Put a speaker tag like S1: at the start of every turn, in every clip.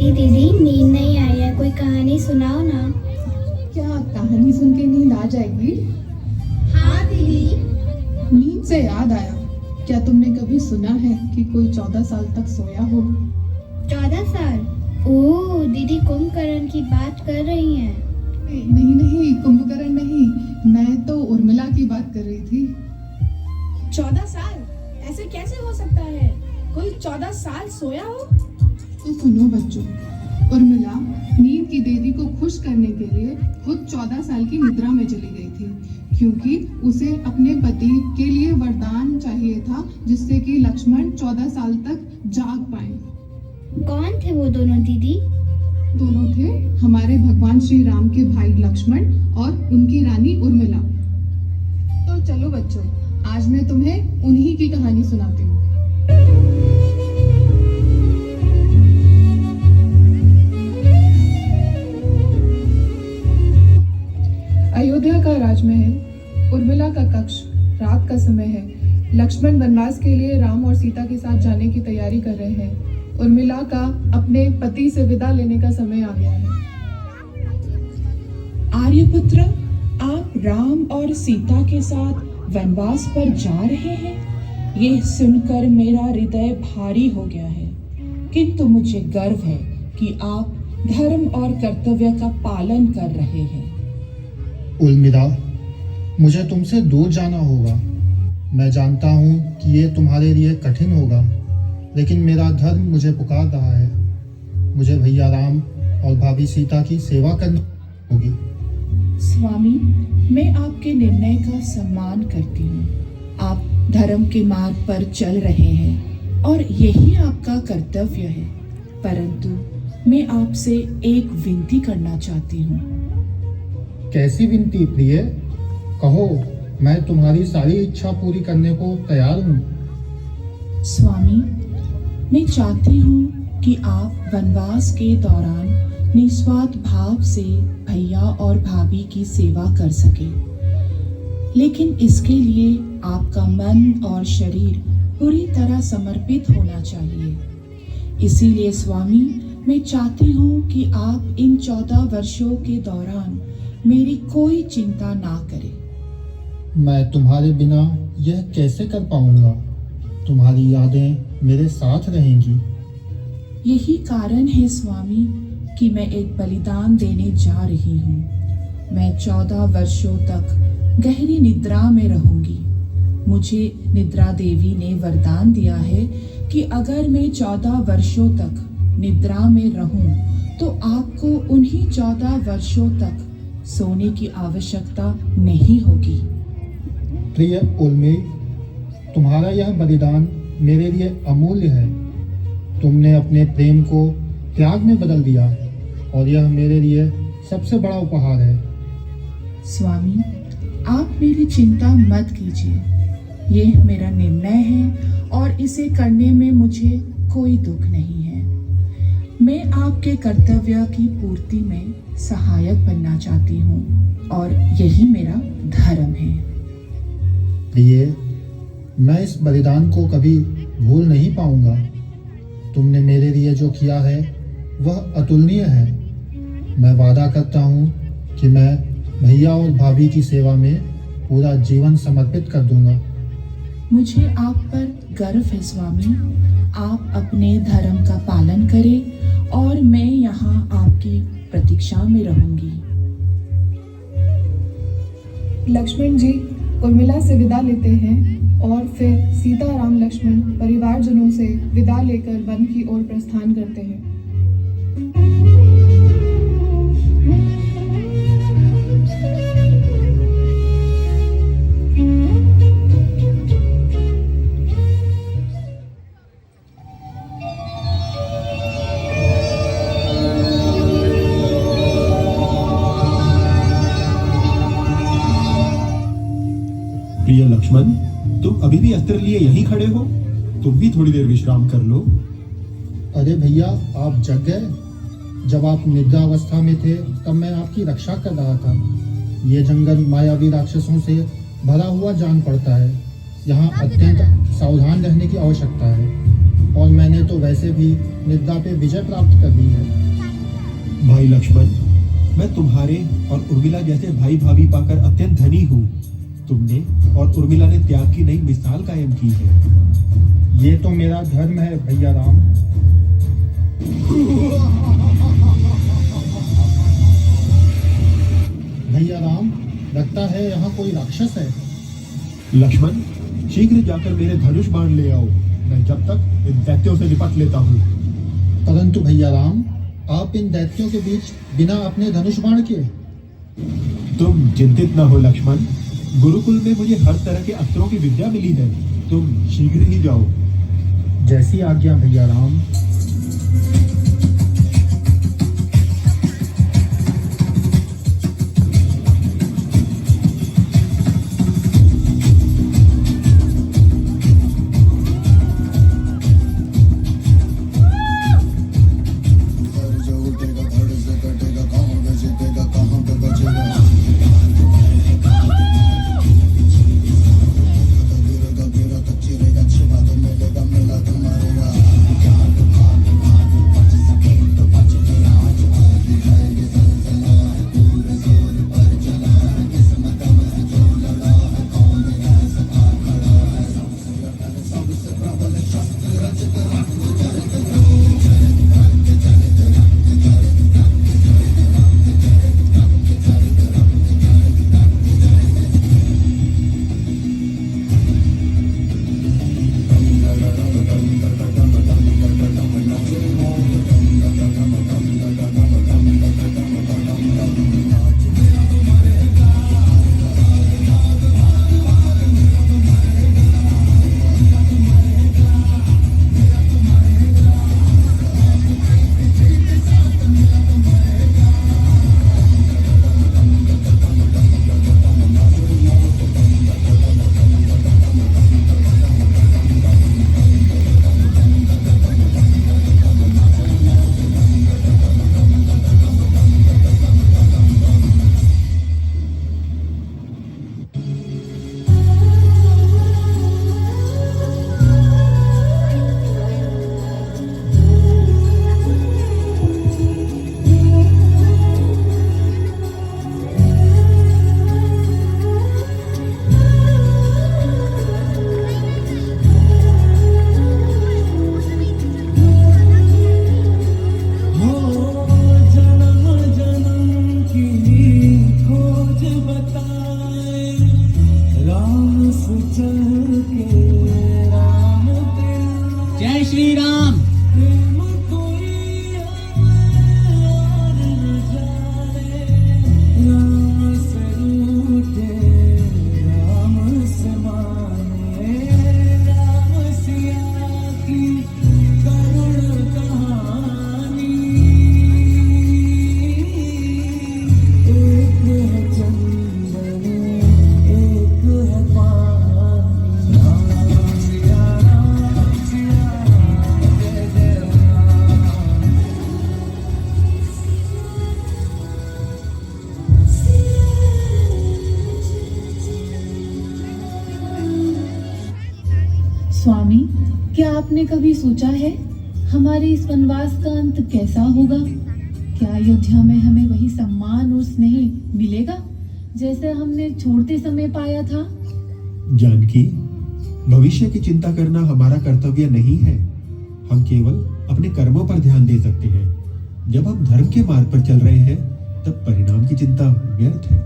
S1: दीदी नींद नहीं आई है, कोई कहानी सुनाओ ना।
S2: क्या कहानी सुन के नींद आ जाएगी?
S1: हाँ दीदी।
S2: नींद से याद आया, क्या तुमने कभी सुना है कि कोई 14 साल तक सोया हो?
S1: 14 साल? ओह दीदी कुंभकर्ण की बात कर रही हैं।
S2: नहीं नहीं, कुंभकर्ण नहीं, मैं तो उर्मिला की बात कर रही थी।
S3: 14 साल? ऐसे कैसे हो सकता है? कोई 14 साल सोया हो?
S2: तो सुनो बच्चों, उर्मिला नींद की देवी को खुश करने के लिए खुद 14 साल की निद्रा में चली गई थी, क्योंकि उसे अपने पति के लिए वरदान चाहिए था जिससे कि लक्ष्मण 14 साल तक जाग पाए।
S1: कौन थे वो दोनों दीदी?
S2: दोनों थे हमारे भगवान श्री राम के भाई लक्ष्मण और उनकी रानी उर्मिला। तो चलो बच्चों, आज मैं तुम्हें उन्हीं की कहानी सुनाती हूँ। अयोध्या का राजमहल, उर्मिला का कक्ष, रात का समय है। लक्ष्मण वनवास के लिए राम और सीता के साथ जाने की तैयारी कर रहे हैं। उर्मिला का अपने पति से विदा लेने का समय आ गया है।
S3: आर्यपुत्र, आप राम और सीता के साथ वनवास पर जा रहे हैं? ये सुनकर मेरा हृदय भारी हो गया है, किंतु मुझे गर्व है कि आप धर्म और कर्तव्य का पालन कर रहे हैं।
S4: उर्मिला, मुझे तुमसे दूर जाना होगा। मैं जानता हूँ कि ये तुम्हारे लिए कठिन होगा, लेकिन मेरा धर्म मुझे पुकार रहा है। मुझे भैया राम और भाभी सीता की सेवा करनी होगी।
S3: स्वामी, मैं आपके निर्णय का सम्मान करती हूँ। आप धर्म के मार्ग पर चल रहे हैं और यही आपका कर्तव्य है, परंतु मैं आपसे एक विनती करना चाहती हूँ।
S4: कैसी विनती प्रिय? कहो, मैं तुम्हारी सारी इच्छा पूरी करने को तैयार हूँ।
S3: स्वामी, मैं चाहती हूँ कि आप वनवास के दौरान निस्वार्थ भाव से भैया और भाभी की सेवा कर सके, लेकिन इसके लिए आपका मन और शरीर पूरी तरह समर्पित होना चाहिए। इसीलिए स्वामी, मैं चाहती हूँ कि आप इन 14 वर्षों के दौरान मेरी कोई चिंता ना करें।
S4: मैं तुम्हारे बिना यह कैसे कर पाऊंगा? तुम्हारी यादें मेरे साथ रहेंगी।
S3: यही कारण है स्वामी कि मैं एक बलिदान देने जा रही हूँ। मैं 14 वर्षों तक गहरी निद्रा में रहूंगी। मुझे निद्रा देवी ने वरदान दिया है कि अगर मैं 14 वर्षों तक निद्रा में रहूं, तो आपको उन्हीं 14 वर्षों तक सोने की आवश्यकता नहीं होगी।
S4: प्रिय उर्मी, तुम्हारा यह बलिदान मेरे लिए अमूल्य है। तुमने अपने प्रेम को त्याग में बदल दिया और यह मेरे लिए सबसे बड़ा उपहार है।
S3: स्वामी, आप मेरी चिंता मत कीजिए। यह मेरा निर्णय है और इसे करने में मुझे कोई दुख नहीं है। मैं आपके कर्तव्य की पूर्ति में सहायक बनना चाहती हूँ और यही मेरा धर्म है।
S4: प्रिय, मैं इस बलिदान को कभी भूल नहीं पाऊंगा। तुमने मेरे लिए जो किया है वह अतुलनीय है। मैं वादा करता हूँ कि मैं भैया और भाभी की सेवा में पूरा जीवन समर्पित कर दूंगा।
S3: मुझे आप पर गर्व है स्वामी। आप अपने धर्म का पालन करें और मैं यहाँ आपकी प्रतीक्षा में रहूंगी।
S2: लक्ष्मण जी उर्मिला से विदा लेते हैं और फिर सीता राम लक्ष्मण परिवारजनों से विदा लेकर वन की ओर प्रस्थान करते हैं।
S5: प्रिय लक्ष्मण, तुम अभी भी अस्त्र लिए यहीं खड़े हो? तुम भी थोड़ी देर विश्राम कर लो।
S4: अरे भैया, आप जग गए? जब आप निद्रावस्था में थे तब मैं आपकी रक्षा कर रहा था। ये जंगल मायावी राक्षसों से भरा हुआ जान पड़ता है। यहाँ अत्यंत सावधान रहने की आवश्यकता है। और मैंने तो वैसे भी निद्रा पे विजय प्राप्त कर ली है।
S5: भाई लक्ष्मण, मैं तुम्हारे और उर्मिला जैसे भाई भाभी पाकर अत्यंत धनी हूँ। तुमने और उर्मिला ने त्याग की नई मिसाल कायम की है।
S4: ये तो मेरा धर्म है भैया राम। भैया राम, लगता है यहाँ कोई राक्षस है।
S5: लक्ष्मण, शीघ्र जाकर मेरे धनुष बाण ले आओ। मैं जब तक इन दैत्यों से निपट लेता हूँ।
S4: परंतु भैया राम, आप इन दैत्यों के बीच बिना अपने धनुष बाण के।
S5: तुम चिंतित न हो लक्ष्मण, गुरुकुल में मुझे हर तरह के अस्त्रों की विद्या मिली है। तुम शीघ्र ही जाओ।
S4: जैसी आज्ञा भैया राम।
S6: जय श्री राम।
S3: स्वामी, क्या आपने कभी सोचा है हमारे इस वनवास का अंत कैसा होगा? क्या अयोध्या में हमें वही सम्मान और स्नेह मिलेगा जैसे हमने छोड़ते समय पाया था?
S5: जानकी, भविष्य की चिंता करना हमारा कर्तव्य नहीं है। हम केवल अपने कर्मों पर ध्यान दे सकते हैं। जब हम धर्म के मार्ग पर चल रहे हैं, तब परिणाम की चिंता व्यर्थ है।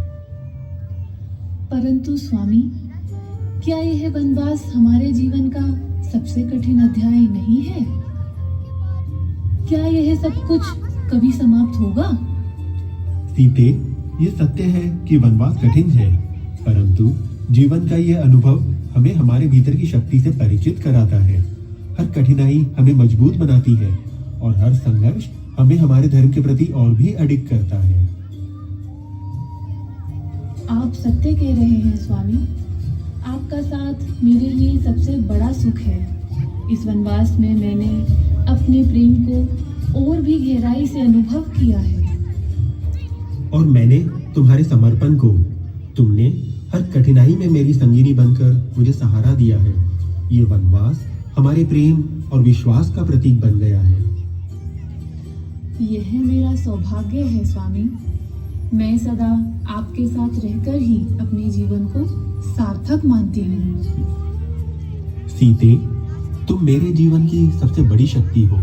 S3: परंतु स्वामी, क्या यह वनवास हमारे जीवन का सबसे कठिन अध्याय नहीं है? क्या यह सब कुछ कभी समाप्त होगा?
S5: सीते, ये सत्य है कि वनवास कठिन है, परंतु जीवन का यह अनुभव हमें हमारे भीतर की शक्ति से परिचित कराता है। हर कठिनाई हमें मजबूत बनाती है और हर संघर्ष हमें हमारे धर्म के प्रति और भी अडिग करता है।
S3: आप सत्य कह रहे हैं स्वामी। आपका साथ मेरे लिए सबसे बड़ा सुख है। इस वनवास में मैंने अपने प्रेम को और भी गहराई से अनुभव किया है।
S5: और मैंने तुम्हारे समर्पण को। तुमने हर कठिनाई में मेरी संगिनी बनकर मुझे सहारा दिया है। ये वनवास हमारे प्रेम और विश्वास का प्रतीक बन गया है।
S3: यह मेरा सौभाग्य है स्वामी। मैं सदा आपके साथ रहकर ही अपने जीवन को सार्थक मानती हूँ।
S5: सीते, तुम मेरे जीवन की सबसे बड़ी शक्ति हो।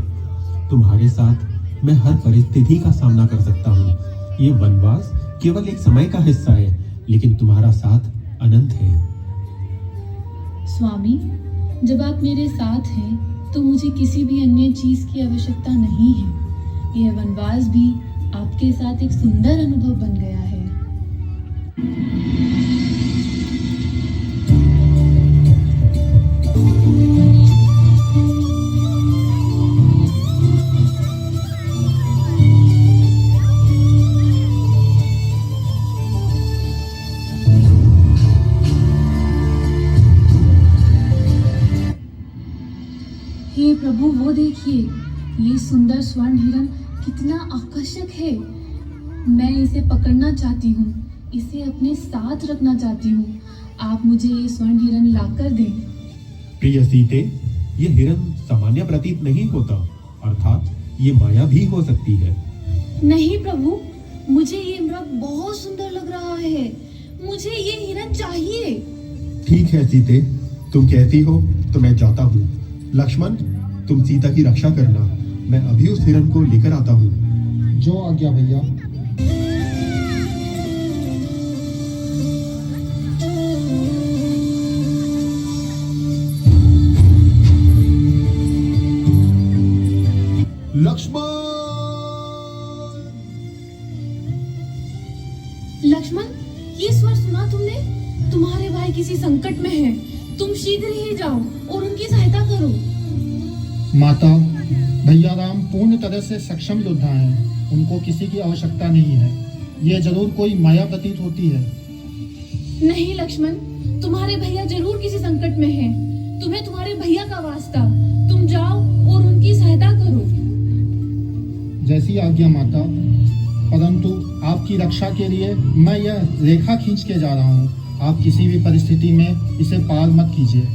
S5: तुम्हारे साथ मैं हर परिस्थिति का सामना कर सकता हूँ। ये वनवास केवल एक समय का हिस्सा है, लेकिन तुम्हारा साथ अनंत है।
S3: स्वामी, जब आप मेरे साथ हैं तो मुझे किसी भी अन्य चीज की आवश्यकता नहीं है। यह वनवास भी आपके साथ एक सुंदर अनुभव बन गया है। हे प्रभु, वो देखिए, ये सुंदर स्वर्ण हिरण कितना आकर्षक है। मैं इसे पकड़ना चाहती हूँ, इसे अपने साथ रखना चाहती हूँ। आप मुझे ये स्वर्ण हिरण लाकर दें।
S5: प्रिय सीते, ये हिरण सामान्य प्रतीत नहीं होता, अर्थात ये माया भी हो सकती है।
S3: नहीं प्रभु, मुझे ये मृग बहुत सुंदर लग रहा है। मुझे ये हिरण चाहिए।
S5: ठीक है सीते, तुम कहती हो तो मैं जाता हूँ। लक्ष्मण, तुम सीता की रक्षा करना। मैं अभी उस हिरण को लेकर आता हूँ।
S4: जो आज्ञा भैया।
S3: लक्ष्मण, ये स्वर सुना तुमने? तुम्हारे भाई किसी संकट में है। तुम शीघ्र ही जाओ और उनकी सहायता करो।
S4: माता, भैया राम पूर्ण तरह से सक्षम योद्धा हैं। उनको किसी की आवश्यकता नहीं है। ये जरूर कोई माया प्रतीत होती है।
S3: नहीं लक्ष्मण, तुम्हारे भैया जरूर किसी संकट में हैं। तुम्हें तुम्हारे भैया का वास्ता, तुम जाओ और उनकी सहायता करो।
S4: जैसी आज्ञा माता, परंतु आपकी रक्षा के लिए मैं यह रेखा खींच के जा रहा हूँ। आप किसी भी परिस्थिति में इसे पार मत कीजिए।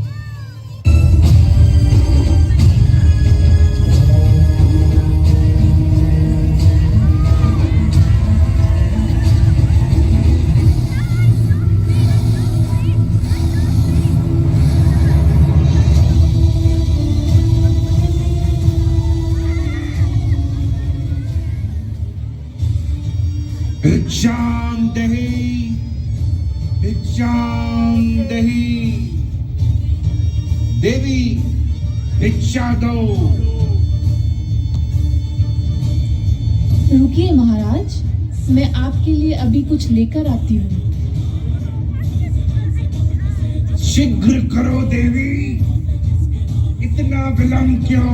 S7: भिक्षां देहि, भिक्षां देहि। देवी, भिक्षा दो।
S3: रुकिए महाराज, मैं आपके लिए अभी कुछ लेकर आती हूँ।
S7: शीघ्र करो देवी, इतना विलंब क्यों?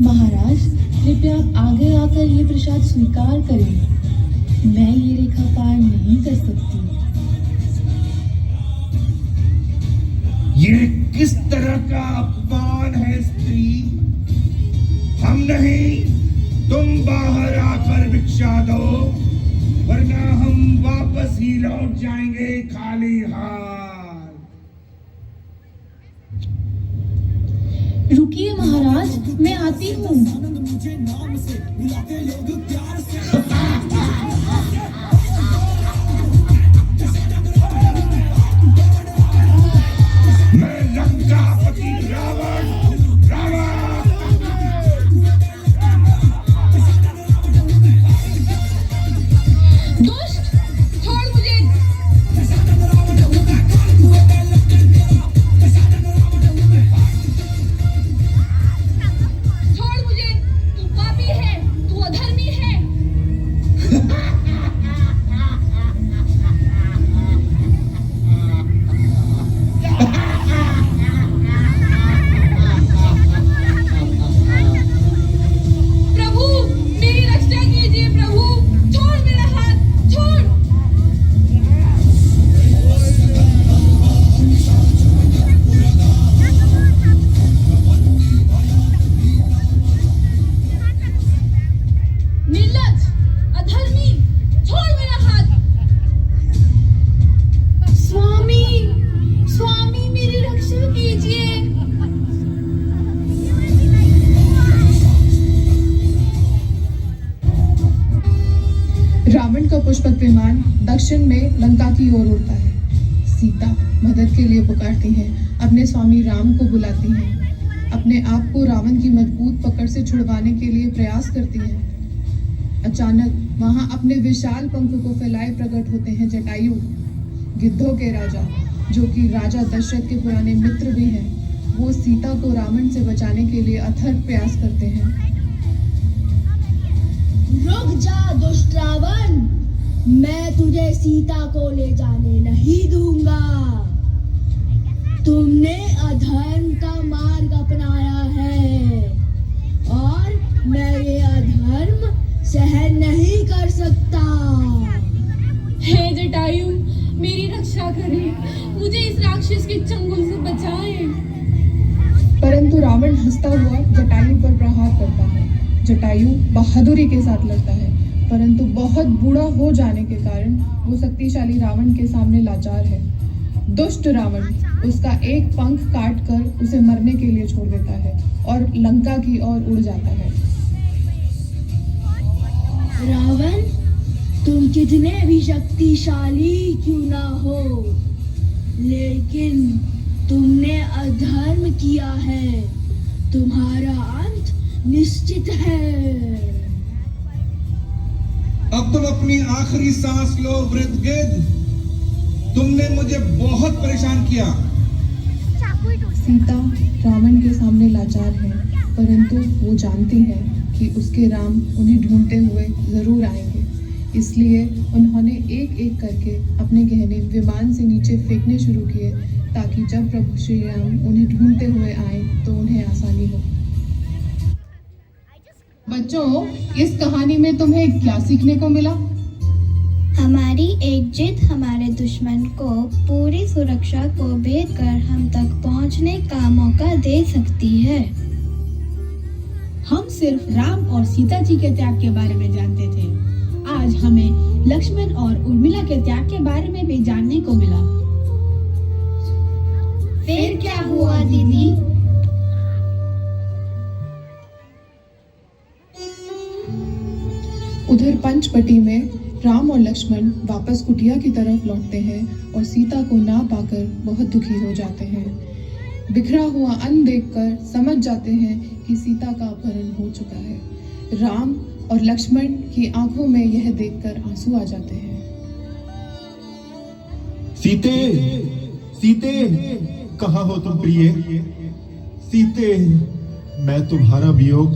S3: महाराज, कृपया आप आगे आकर ये प्रसाद स्वीकार करें। मैं ये रेखा पार नहीं कर सकती।
S7: ये किस तरह का अपमान है स्त्री? हम नहीं, तुम बाहर आकर भिक्षा दो, वरना हम वापस ही लौट जाएंगे खाली हाथ।
S3: रुकिए महाराज, मैं आती हूँ।
S7: मैं लंकापति रावण, रावण।
S3: दुष्ट, छोड़ मुझे। छोड़ मुझे, तू पापी है, तू अधर्मी है।
S2: पुष्पक विमान दक्षिण में लंका की ओर उड़ता है। सीता मदद के लिए पुकारती हैं, अपने स्वामी राम को बुलाती हैं, अपने आप को रावण की मजबूत पकड़ से छुड़वाने के लिए प्रयास करती हैं। अचानक वहां अपने विशाल पंख को फैलाए प्रकट होते हैं जटायु, गिद्धों के राजा, जो कि राजा दशरथ के पुराने मित्र भी हैं। वो सीता को रावण से बचाने के लिए अथक प्रयास करते हैं।
S8: रुक जा दुष्ट रावण, मैं तुझे सीता को ले जाने नहीं दूंगा। तुमने अधर्म का मार्ग अपनाया है और मैं ये अधर्म सहन नहीं कर सकता।
S9: हे जटायु, मेरी रक्षा करें, मुझे इस राक्षस के चंगुल से बचाएं।
S2: परंतु रावण हंसता हुआ जटायु पर प्रहार करता है। जटायु बहादुरी के साथ लड़ता है, परंतु बहुत बूढ़ा हो जाने के कारण वो शक्तिशाली रावण के सामने लाचार है। दुष्ट रावण उसका एक पंख काट कर उसे मरने के लिए छोड़ देता है और लंका की ओर उड़ जाता है।
S8: रावण, तुम कितने भी शक्तिशाली क्यों ना हो, लेकिन तुमने अधर्म किया है। तुम्हारा अंत निश्चित है।
S7: अब तुम अपनी आखिरी सांस लो वृद्धगिद्ध, तुमने मुझे बहुत परेशान किया।
S2: सीता रावण के सामने लाचार है, परंतु वो जानती है कि उसके राम उन्हें ढूंढते हुए जरूर आएंगे। इसलिए उन्होंने एक एक करके अपने गहने विमान से नीचे फेंकने शुरू किए, ताकि जब प्रभु श्री राम उन्हें ढूंढते हुए आए तो उन्हें आसानी हो। बच्चों, इस कहानी में तुम्हें क्या सीखने को मिला?
S1: हमारी एक जिद हमारे दुश्मन को पूरी सुरक्षा को भेद कर हम तक पहुंचने का मौका दे सकती है।
S10: हम सिर्फ राम और सीता जी के त्याग के बारे में जानते थे, आज हमें लक्ष्मण और उर्मिला के त्याग के बारे में भी जानने को मिला।
S1: फिर क्या हुआ दीदी?
S2: उधर पंचवटी में राम और लक्ष्मण वापस कुटिया की तरफ लौटते हैं और सीता को ना पाकर बहुत दुखी हो जाते हैं। बिखरा हुआ अन्न देखकर समझ जाते हैं कि सीता का अपहरण हो चुका है। राम और लक्ष्मण की आंखों में यह देखकर आंसू आ जाते हैं।
S5: सीते, सीते, कहाँ हो तुम प्रिय? सीते, मैं तुम्हारा वियोग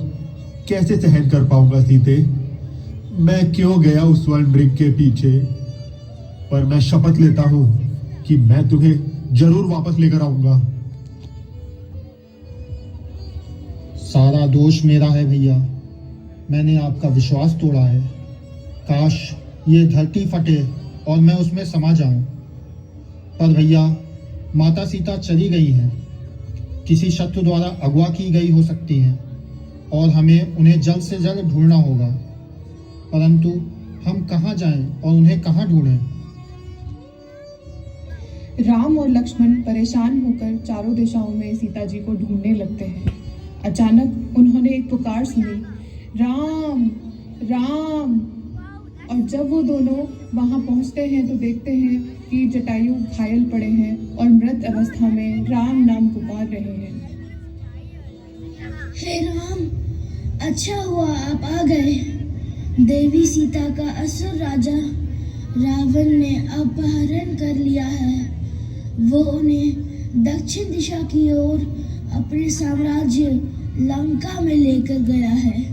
S5: कैसे सहन कर पाऊंगा सीते? मैं क्यों गया उस स्वर्ण मृग के पीछे? पर मैं शपथ लेता हूं कि मैं तुम्हें जरूर वापस लेकर आऊंगा।
S4: सारा दोष मेरा है भैया, मैंने आपका विश्वास तोड़ा है। काश ये धरती फटे और मैं उसमें समा जाऊं। पर भैया, माता सीता चली गई हैं, किसी शत्रु द्वारा अगवा की गई हो सकती हैं और हमें उन्हें जल्द से जल्द ढूंढना होगा। परंतु हम कहाँ जाएं और उन्हें कहाँ ढूंढें?
S2: राम और लक्ष्मण परेशान होकर चारों दिशाओं में सीता जी को ढूंढने लगते हैं। अचानक उन्होंने एक पुकार सुनी, राम राम। और जब वो दोनों वहां पहुंचते हैं तो देखते हैं कि जटायु घायल पड़े हैं और मृत अवस्था में राम नाम पुकार रहे हैं।
S8: हे राम, अच्छा हुआ आप आ गए। देवी सीता का असुर राजा रावण ने अपहरण कर लिया है। वो उन्हें दक्षिण दिशा की ओर अपने साम्राज्य लंका में लेकर गया है।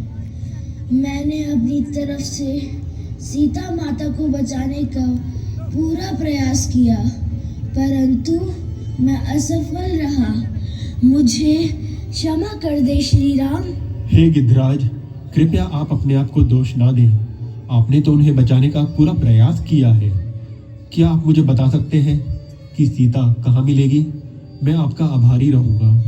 S8: मैंने अपनी तरफ से सीता माता को बचाने का पूरा प्रयास किया, परंतु मैं असफल रहा। मुझे क्षमा कर दे श्री राम।
S5: हे गिद्धराज, कृपया आप अपने आप को दोष ना दें। आपने तो उन्हें बचाने का पूरा प्रयास किया है। क्या आप मुझे बता सकते हैं कि सीता कहाँ मिलेगी? मैं आपका आभारी रहूंगा।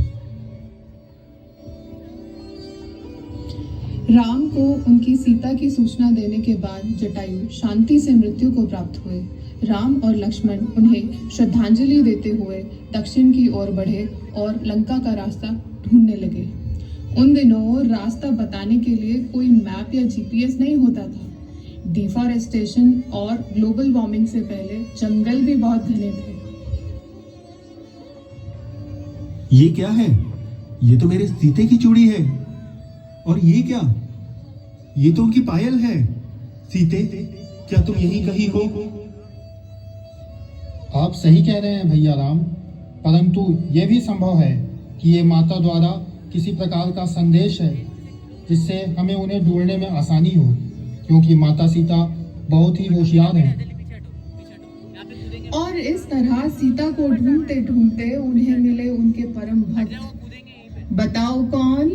S2: राम को उनकी सीता की सूचना देने के बाद जटायु शांति से मृत्यु को प्राप्त हुए। राम और लक्ष्मण उन्हें श्रद्धांजलि देते हुए दक्षिण की ओर बढ़े और लंका का रास्ता ढूंढने लगे। उन दिनों रास्ता बताने के लिए कोई मैप या जीपीएस नहीं होता था। डिफॉरेस्टेशन और ग्लोबल वार्मिंग से पहले जंगल भी बहुत घने थे।
S5: ये क्या है? ये तो मेरे सीते की चूड़ी है। और ये क्या? ये तो उनकी पायल है। सीते, क्या तुम यहीं कहीं हो?
S4: आप सही कह रहे हैं भैया राम, परंतु ये भी संभव है कि ये माता द्वारा किसी प्रकार का संदेश है जिससे हमें उन्हें ढूंढने में आसानी हो, क्योंकि माता सीता बहुत ही होशियार हैं।
S2: और इस तरह सीता को ढूंढते ढूंढते उन्हें मिले उनके परम भक्त। बताओ कौन?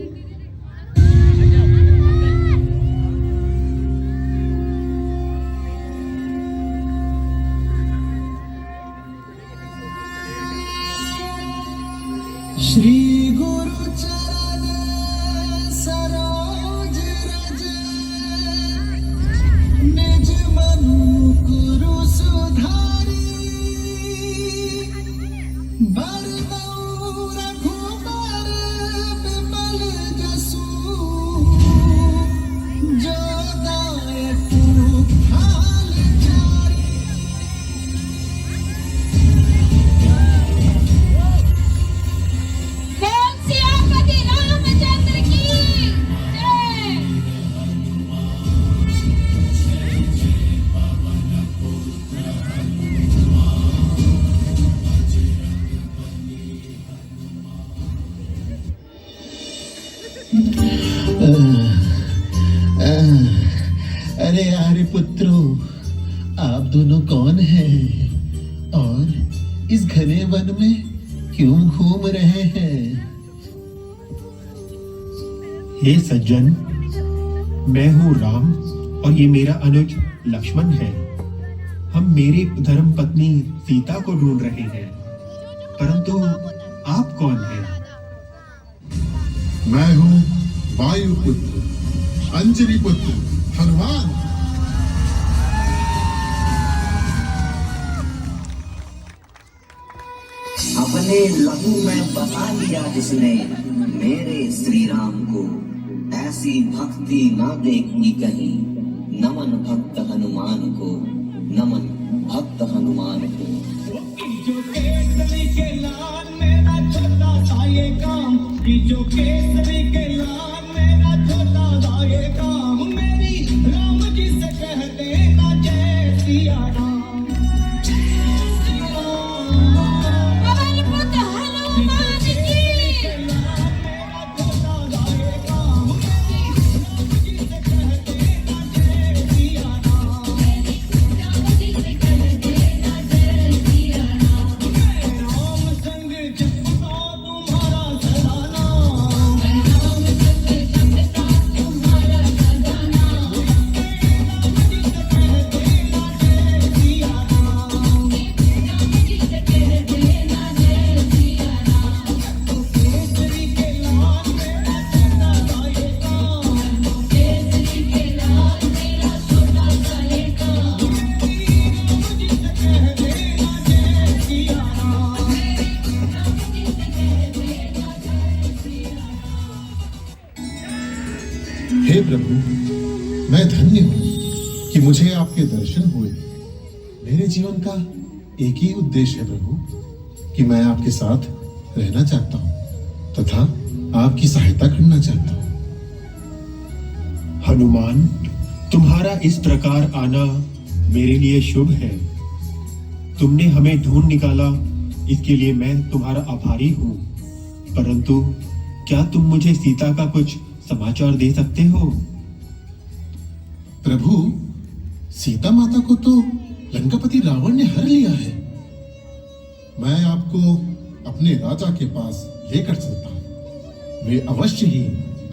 S11: श्री गुरु चरण सरोज रज, निज मनु गुरु सुधारी, बरनउँ रघुबर बिमल जसु, जो दायकु हाल चारी।
S9: बोल सियापति रामचंद्र की जय।
S11: अरे आर्य पुत्रों, आप दोनों कौन हैं और इस घने वन में क्यों घूम रहे हैं?
S5: हे सज्जन, मैं हूँ राम और ये मेरा अनुज लक्ष्मण है। हम मेरी धर्म पत्नी सीता को ढूंढ रहे हैं, परंतु आप कौन हैं?
S12: मैं हूँ वायुपुत्र, अंजनी पुत्र, हनुमान।
S13: अपने लहू में बसा लिया जिसने मेरे श्री राम को, ऐसी भक्ति ना देखी कहीं। नमन भक्त हनुमान को, नमन भक्त हनुमान को।
S11: जो केसरी के लाल मेरा छोटा सा ये काम, जो केसरी के लाल मेरा छोटा सा ये काम, मेरी राम जी से कह देना जय सिया राम।
S12: हे प्रभु, मैं धन्य हूँ कि मुझे आपके दर्शन हुए। मेरे जीवन का एक ही उद्देश्य है प्रभु, कि मैं आपके साथ रहना चाहता हूँ तथा आपकी सहायता करना चाहता हूँ।
S5: हनुमान, तुम्हारा इस प्रकार आना मेरे लिए शुभ है। तुमने हमें ढूंढ निकाला, इसके लिए मैं तुम्हारा आभारी हूँ। परंतु क्या तुम मुझे सीता का कुछ समाचार दे सकते हो?
S12: प्रभु, सीता माता को तो लंकापति रावण ने हर लिया है। मैं आपको अपने राजा के पास लेकर चलता हूँ। वे अवश्य ही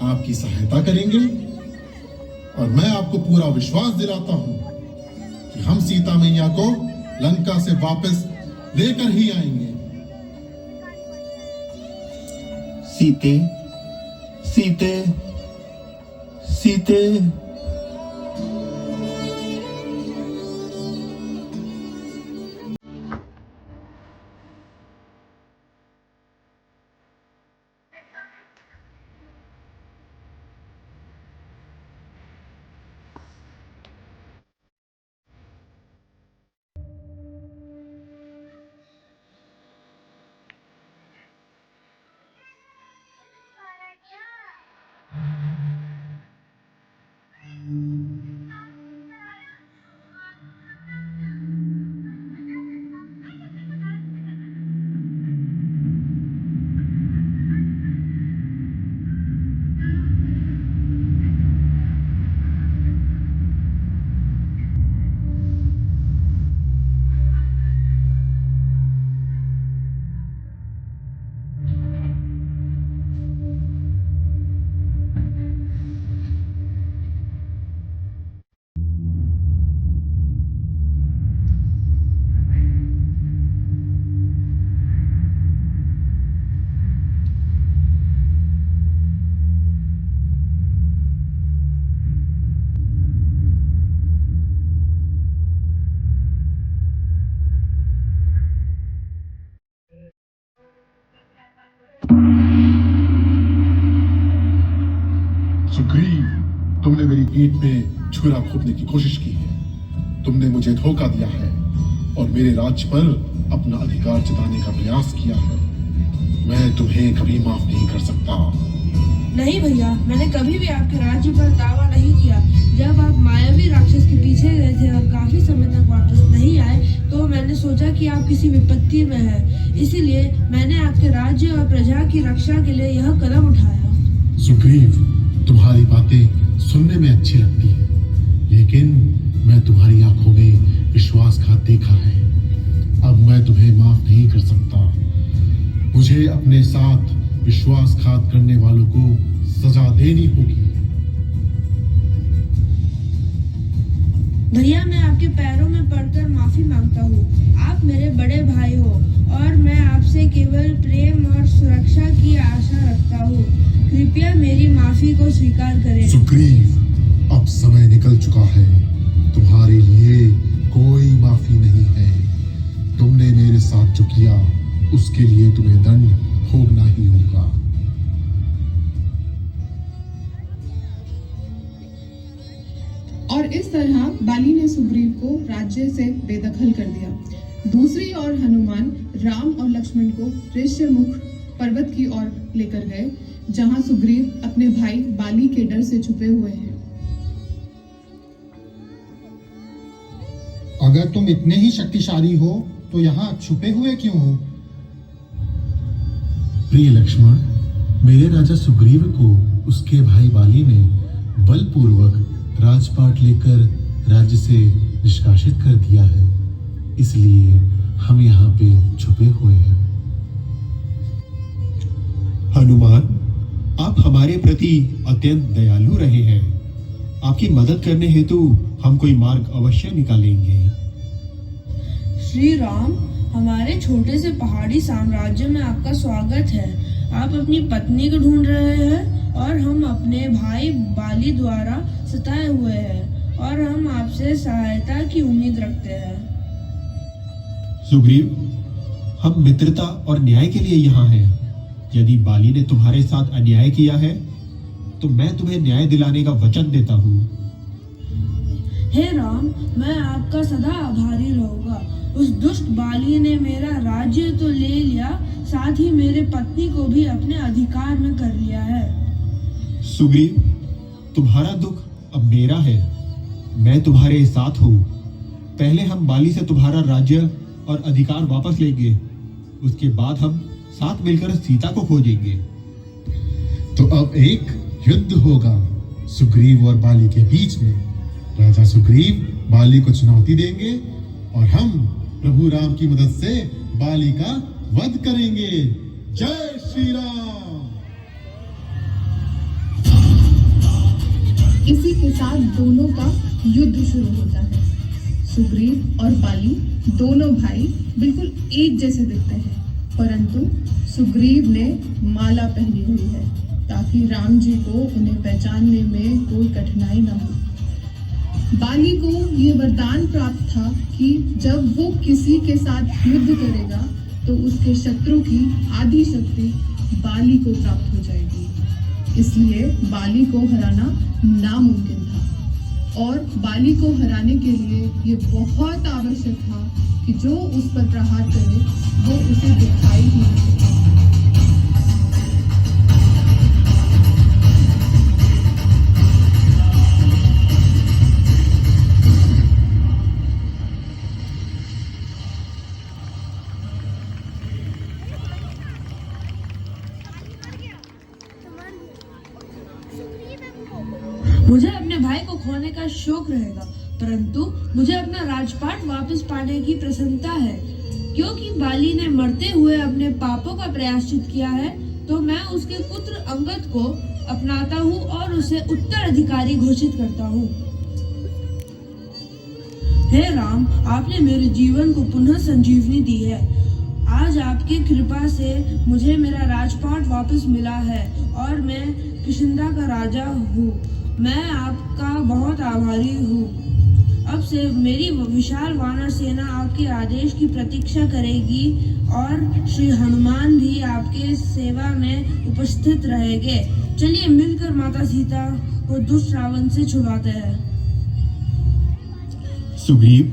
S12: आपकी सहायता करेंगे और मैं आपको पूरा विश्वास दिलाता हूँ कि हम सीता मैया को लंका से वापस लेकर ही आएंगे।
S5: सीते, सीते, सीते।
S12: सुग्रीव, तुमने मेरी पीठ में छुरा घोंपने की कोशिश की है। तुमने मुझे धोखा दिया है और मेरे राज्य पर अपना अधिकार जताने का प्रयास किया है। मैं तुम्हें कभी माफ नहीं कर सकता।
S9: नहीं भैया, मैंने कभी भी आपके राज्य पर दावा नहीं किया। जब आप मायावी राक्षस के पीछे गए थे और काफी समय तक वापस नहीं आए, तो मैंने सोचा कि आप किसी विपत्ति में हैं। इसीलिए मैंने आपके राज्य और प्रजा की रक्षा के लिए यह कदम उठाया।
S12: सुग्रीव, तुम्हारी बातें सुनने में अच्छी लगती है, लेकिन मैं तुम्हारी आंखों में विश्वासघात देखा है। अब मैं तुम्हें माफ नहीं कर सकता। मुझे अपने साथ विश्वासघात करने वालों को सजा देनी होगी।
S9: भैया, मैं आपके पैरों में पड़कर माफी मांगता हूँ। आप मेरे बड़े भाई हो और मैं आपसे केवल प्रेम और सुरक्षा की आशा रखता हूँ। कृपया मेरी माफी को स्वीकार करें।
S12: सुग्रीव, अब समय निकल चुका है। तुम्हारे लिए कोई माफी नहीं है। तुमने मेरे साथ जो किया, उसके लिए तुम्हें दंड भोगना ही होगा।
S2: और इस तरह बाली ने सुग्रीव को राज्य से बेदखल कर दिया। दूसरी ओर हनुमान राम और लक्ष्मण को ऋष्यमुख पर्वत की ओर लेकर गए, जहां सुग्रीव अपने भाई बाली के डर से छुपे हुए हैं।
S4: अगर तुम इतने ही शक्तिशाली हो तो यहाँ छुपे हुए क्यों हो?
S12: प्रिय लक्ष्मण, मेरे राजा सुग्रीव को उसके भाई बाली ने बलपूर्वक राजपाट लेकर राज्य से निष्कासित कर दिया है। इसलिए हम यहाँ पे छुपे हुए हैं।
S5: हनुमान, आप हमारे प्रति अत्यंत दयालु रहे हैं। आपकी मदद करने हेतु हम कोई मार्ग अवश्य निकालेंगे।
S9: श्री राम, हमारे छोटे से पहाड़ी साम्राज्य में आपका स्वागत है। आप अपनी पत्नी को ढूंढ रहे हैं और हम अपने भाई बाली द्वारा सताए हुए हैं और हम आपसे सहायता की उम्मीद रखते हैं।
S5: सुग्रीव, हम मित्रता और न्याय के लिए यहाँ हैं। यदि बाली ने तुम्हारे साथ अन्याय किया है, तो मैं तुम्हें न्याय दिलाने का वचन देता हूँ।
S9: हे राम, मैं आपका सदा आभारी रहूंगा। उस दुष्ट बाली ने मेरा राज्य तो ले लिया, साथ ही मेरे पत्नी को भी अपने अधिकार में कर लिया है।
S5: सुग्रीव, तुम्हारा दुख अब मेरा है। मैं तुम्हारे साथ हूँ। पहले हम बाली से तुम्हारा राज्य और अधिकार वापस लेंगे। उसके बाद हम साथ मिलकर सीता को खोजेंगे।
S12: तो अब एक युद्ध होगा सुग्रीव और बाली के बीच में। राजा सुग्रीव बाली को चुनौती देंगे और हम प्रभु राम की मदद से बाली का वध करेंगे। जय श्री राम।
S2: इसी के साथ दोनों का युद्ध शुरू होता है। सुग्रीव और बाली दोनों भाई बिल्कुल एक जैसे दिखते हैं, परंतु सुग्रीव ने माला पहनी हुई है ताकि राम जी को उन्हें पहचानने में कोई कठिनाई न हो। बाली को ये वरदान प्राप्त था कि जब वो किसी के साथ युद्ध करेगा तो उसके शत्रु की आधी शक्ति बाली को प्राप्त हो जाएगी। इसलिए बाली को हराना नामुमकिन था और बाली को हराने के लिए ये बहुत आवश्यक था कि जो उस पर प्रहार करे वो उसे दिखाई ही न दे।
S9: मुझे अपने भाई को खोने का शौक रहेगा, परंतु मुझे अपना राजपाट वापस पाने की प्रसन्नता है। क्योंकि बाली ने मरते हुए अपने पापों का प्रायश्चित किया है, तो मैं उसके पुत्र अंगद को अपनाता हूँ और उसे उत्तराधिकारी घोषित करता हूँ। हे राम, आपने मेरे जीवन को पुनः संजीवनी दी है। आज आपकी कृपा से मुझे मेरा राजपाट वापस मिला है और मैं किष्किंधा का राजा हूँ। मैं आपका बहुत आभारी हूँ। अब से मेरी विशाल वानर सेना आपके आदेश की प्रतीक्षा करेगी और श्री हनुमान भी आपके सेवा में उपस्थित रहेंगे। चलिए मिलकर माता सीता को दुष्ट रावण से छुड़ाते हैं।
S5: सुग्रीव,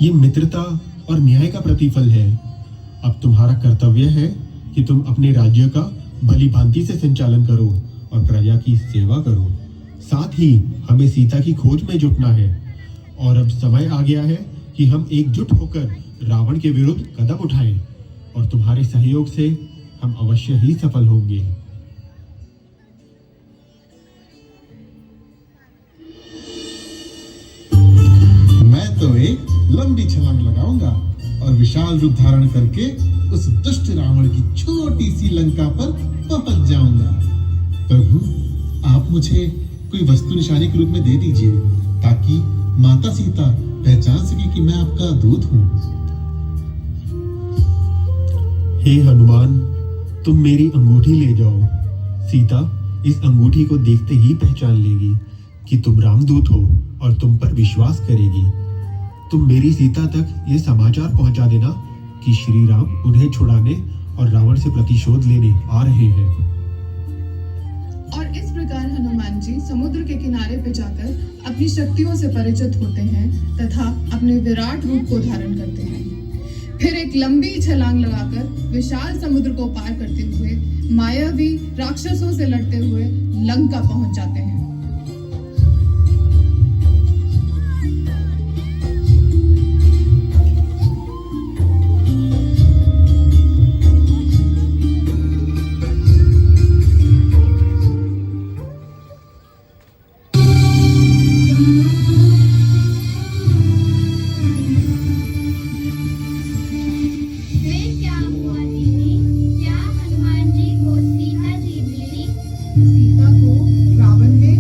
S5: ये मित्रता और न्याय का प्रतिफल है। अब तुम्हारा कर्तव्य है कि तुम अपने राज्य का भली भांति से संचालन करो और प्रजा की सेवा करो। साथ ही हमें सीता की खोज में जुटना है और अब समय आ गया है कि हम एकजुट होकर रावण के विरुद्ध कदम उठाएं और तुम्हारे सहयोग से हम अवश्य ही सफल होंगे।
S12: मैं तो एक लंबी छलांग लगाऊंगा और विशाल रूप धारण करके उस दुष्ट रावण की छोटी सी लंका पर पहुंच जाऊंगा। प्रभु, आप मुझे कोई वस्तु निशानी के रूप में दे दीजिए ताकि माता सीता पहचान सके कि मैं आपका दूत हूँ।
S5: हे हनुमान, तुम मेरी अंगूठी ले जाओ। सीता इस अंगूठी को देखते ही पहचान लेगी कि तुम रामदूत हो और तुम पर विश्वास करेगी। तुम मेरी सीता तक ये समाचार पहुंचा देना कि श्री राम उन्हें छुड़ाने और रावण से प्रतिशोध लेने आ रहे हैं।
S2: और इस प्रकार हनुमान जी समुद्र के किनारे पे जाकर अपनी शक्तियों से परिचित होते हैं तथा अपने विराट रूप को धारण करते हैं। फिर एक लंबी छलांग लगाकर विशाल समुद्र को पार करते हुए मायावी राक्षसों से लड़ते हुए लंका पहुंच जाते हैं। सीता को रावण ने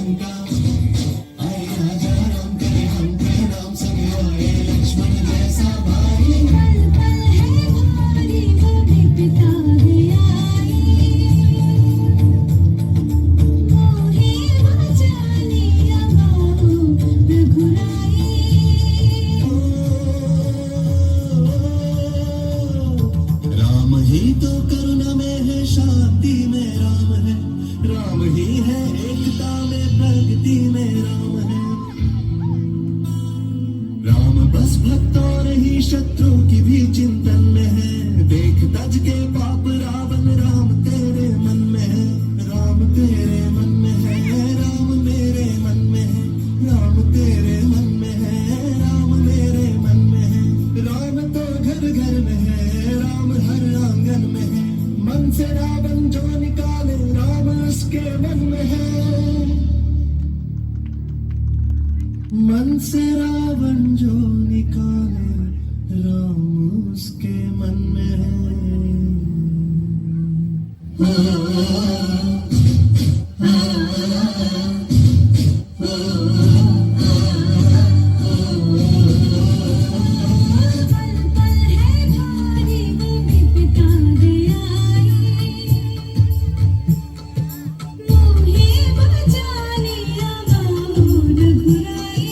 S11: लंका आए राजा राम करे हम पे नाम संगे आए लक्ष्मण जैसा भाई
S8: पल पल है भारी वो भी पिता गया मोहे बचालिया बाबू रघुराई
S11: राम ही तो करुणा में है शांति में राम है राम ही है एकता में प्रगति में राम है राम बस भक्त और ही शत्रु की भी चिंतन में है देख तज के पाप रावण राम तेरे मन में है राम तेरे मन में है राम मेरे मन में है राम तेरे मन में है राम मेरे मन में है राम तो घर घर में है राम हर आंगन में है मन से रावण जो निकाले राम उसके मन में है मन से रावण जो निकाले राम उसके मन में है
S8: पल पल है भारी वो भी पिता गया मोहे बचालिया बाबू रघुराई